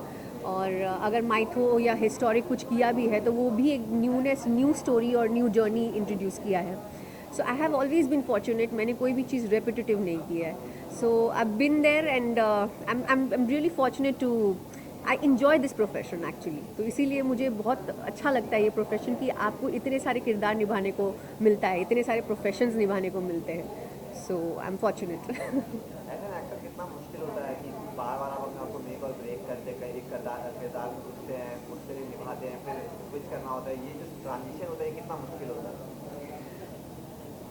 और अगर माइथो या हिस्टोरिक कुछ किया भी है तो वो भी एक न्यूनेस, न्यू स्टोरी और न्यू जर्नी इंट्रोड्यूस किया है. So I have always been fortunate, मैंने कोई भी चीज़ रेपिटेटिव नहीं की है. So I been there and I am really fortunate to I enjoy this profession actually. तो इसीलिए मुझे बहुत अच्छा लगता है ये प्रोफेशन कि आपको इतने सारे किरदार निभाने को मिलता है, इतने सारे प्रोफेशंस निभाने को मिलते हैं. So I am fortunate. As an actor कितना मुश्किल होता है कि बार बार आप अपने आपको मेक और ब्रेक करते, कहीं एक किरदार में घुसते हैं, उससे निभाते हैं, फिर स्विच करना होता है. ये जो ट्रांजिशन होता है कितना मुश्किल होता है?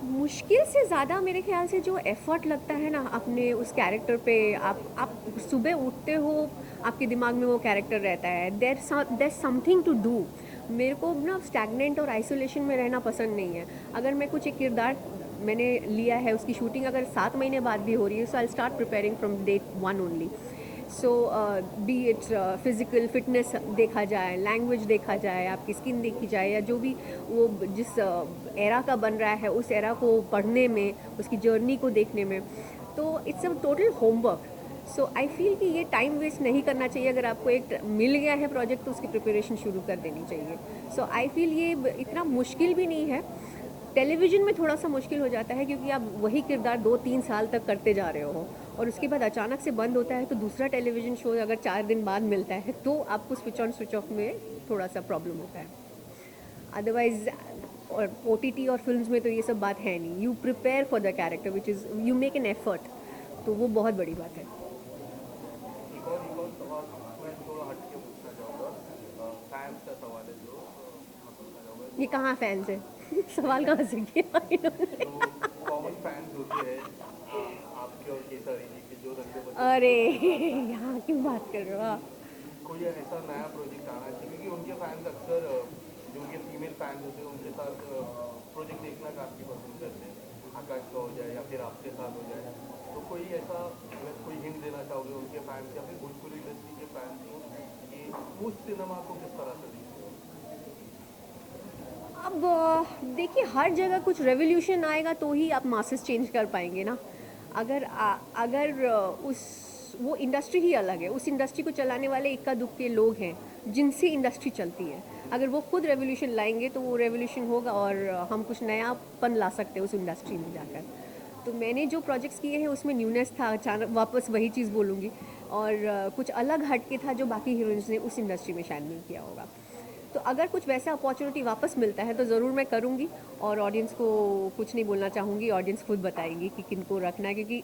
मुश्किल से ज़्यादा मेरे ख्याल से जो एफ़र्ट लगता है ना अपने उस कैरेक्टर पे, आप सुबह उठते हो आपके दिमाग में वो कैरेक्टर रहता है. There something to do. मेरे को ना स्टैग्नेंट और आइसोलेशन में रहना पसंद नहीं है. अगर मैं कुछ एक किरदार मैंने लिया है, उसकी शूटिंग अगर 7 महीने बाद भी हो रही है, so I start preparing from day 1 only. So be it physical fitness देखा जाए, लैंग्वेज देखा जाए, आपकी स्किन देखी जाए, या जो भी वो जिस एरा का बन रहा है उस एरा को पढ़ने में, उसकी जर्नी को देखने में, तो it's a total homework. So I feel कि ये टाइम वेस्ट नहीं करना चाहिए. अगर आपको एक मिल गया है प्रोजेक्ट तो उसकी प्रिपरेशन शुरू कर देनी चाहिए. सो आई फील ये इतना मुश्किल भी नहीं है. टेलीविज़न में थोड़ा सा मुश्किल हो जाता है क्योंकि आप वही किरदार 2-3 साल तक करते जा रहे हो और उसके बाद अचानक से बंद होता है तो दूसरा टेलीविज़न शो अगर 4 दिन बाद मिलता है तो आपको स्विच ऑन स्विच ऑफ में थोड़ा सा प्रॉब्लम होता है। अदरवाइज और OTT और फिल्म्स में तो ये सब बात है नहीं। You prepare for the character which is you make an effort, तो वो बहुत बड़ी बात है। एक और सवाल मैं थोड़ा हट के पूछना चाहूँगा, फैंस का सवाल है जो मैं पूछना चाहूँगा। ये कहाँ फैंस है? सवाल कहाँ से किया इन्होंने? कॉमन फैंस होते हैं आपके और केसरी जी के जो रंगे बदले, अरे यहाँ क्यों बात कर रहे हो आप? कोई ऐसा नया प्रोजेक्ट आना चाहिए क्योंकि उनके फैंस अक्सर जो उनके फीमेल फैंस होते हैं उनके साथ प्रोजेक्ट देखना काफ़ी पसंद करते हैं, आकाश का हो जाए या फिर आपके साथ हो जाए, तो कोई ऐसा कोई हिंट देना चाहोगे उनके फैंस या फिर भोजपुरी इंडस्ट्री के फैंस को कि उस सिनेमा को किस तरह से देखते हो? अब देखिए, हर जगह कुछ रेवोल्यूशन आएगा तो ही आप मासेस चेंज कर पाएंगे ना। अगर वो इंडस्ट्री ही अलग है, उस इंडस्ट्री को चलाने वाले इक्का दुक्के लोग हैं जिनसे इंडस्ट्री चलती है। अगर वो खुद रेवोल्यूशन लाएंगे तो वो रेवोल्यूशन होगा और हम कुछ नयापन ला सकते हैं उस इंडस्ट्री में जाकर। तो मैंने जो प्रोजेक्ट्स किए हैं उसमें न्यूनेस था, अचानक वापस वही चीज़ बोलूँगी, और कुछ अलग हट के था जो बाकी हीरोइंस ने उस इंडस्ट्री में शायद नहीं किया होगा। तो अगर कुछ वैसा अपॉर्चुनिटी वापस मिलता है तो ज़रूर मैं करूँगी, और ऑडियंस को कुछ नहीं बोलना चाहूँगी, ऑडियंस खुद बताएगी कि किन को रखना है, क्योंकि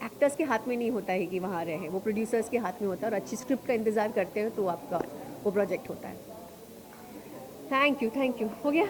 एक्टर्स के हाथ में नहीं होता है कि वहाँ रहे, वो प्रोड्यूसर्स के हाथ में होता है, और अच्छी स्क्रिप्ट का इंतज़ार करते हैं तो आपका वो प्रोजेक्ट होता है। थैंक यू, हो गया।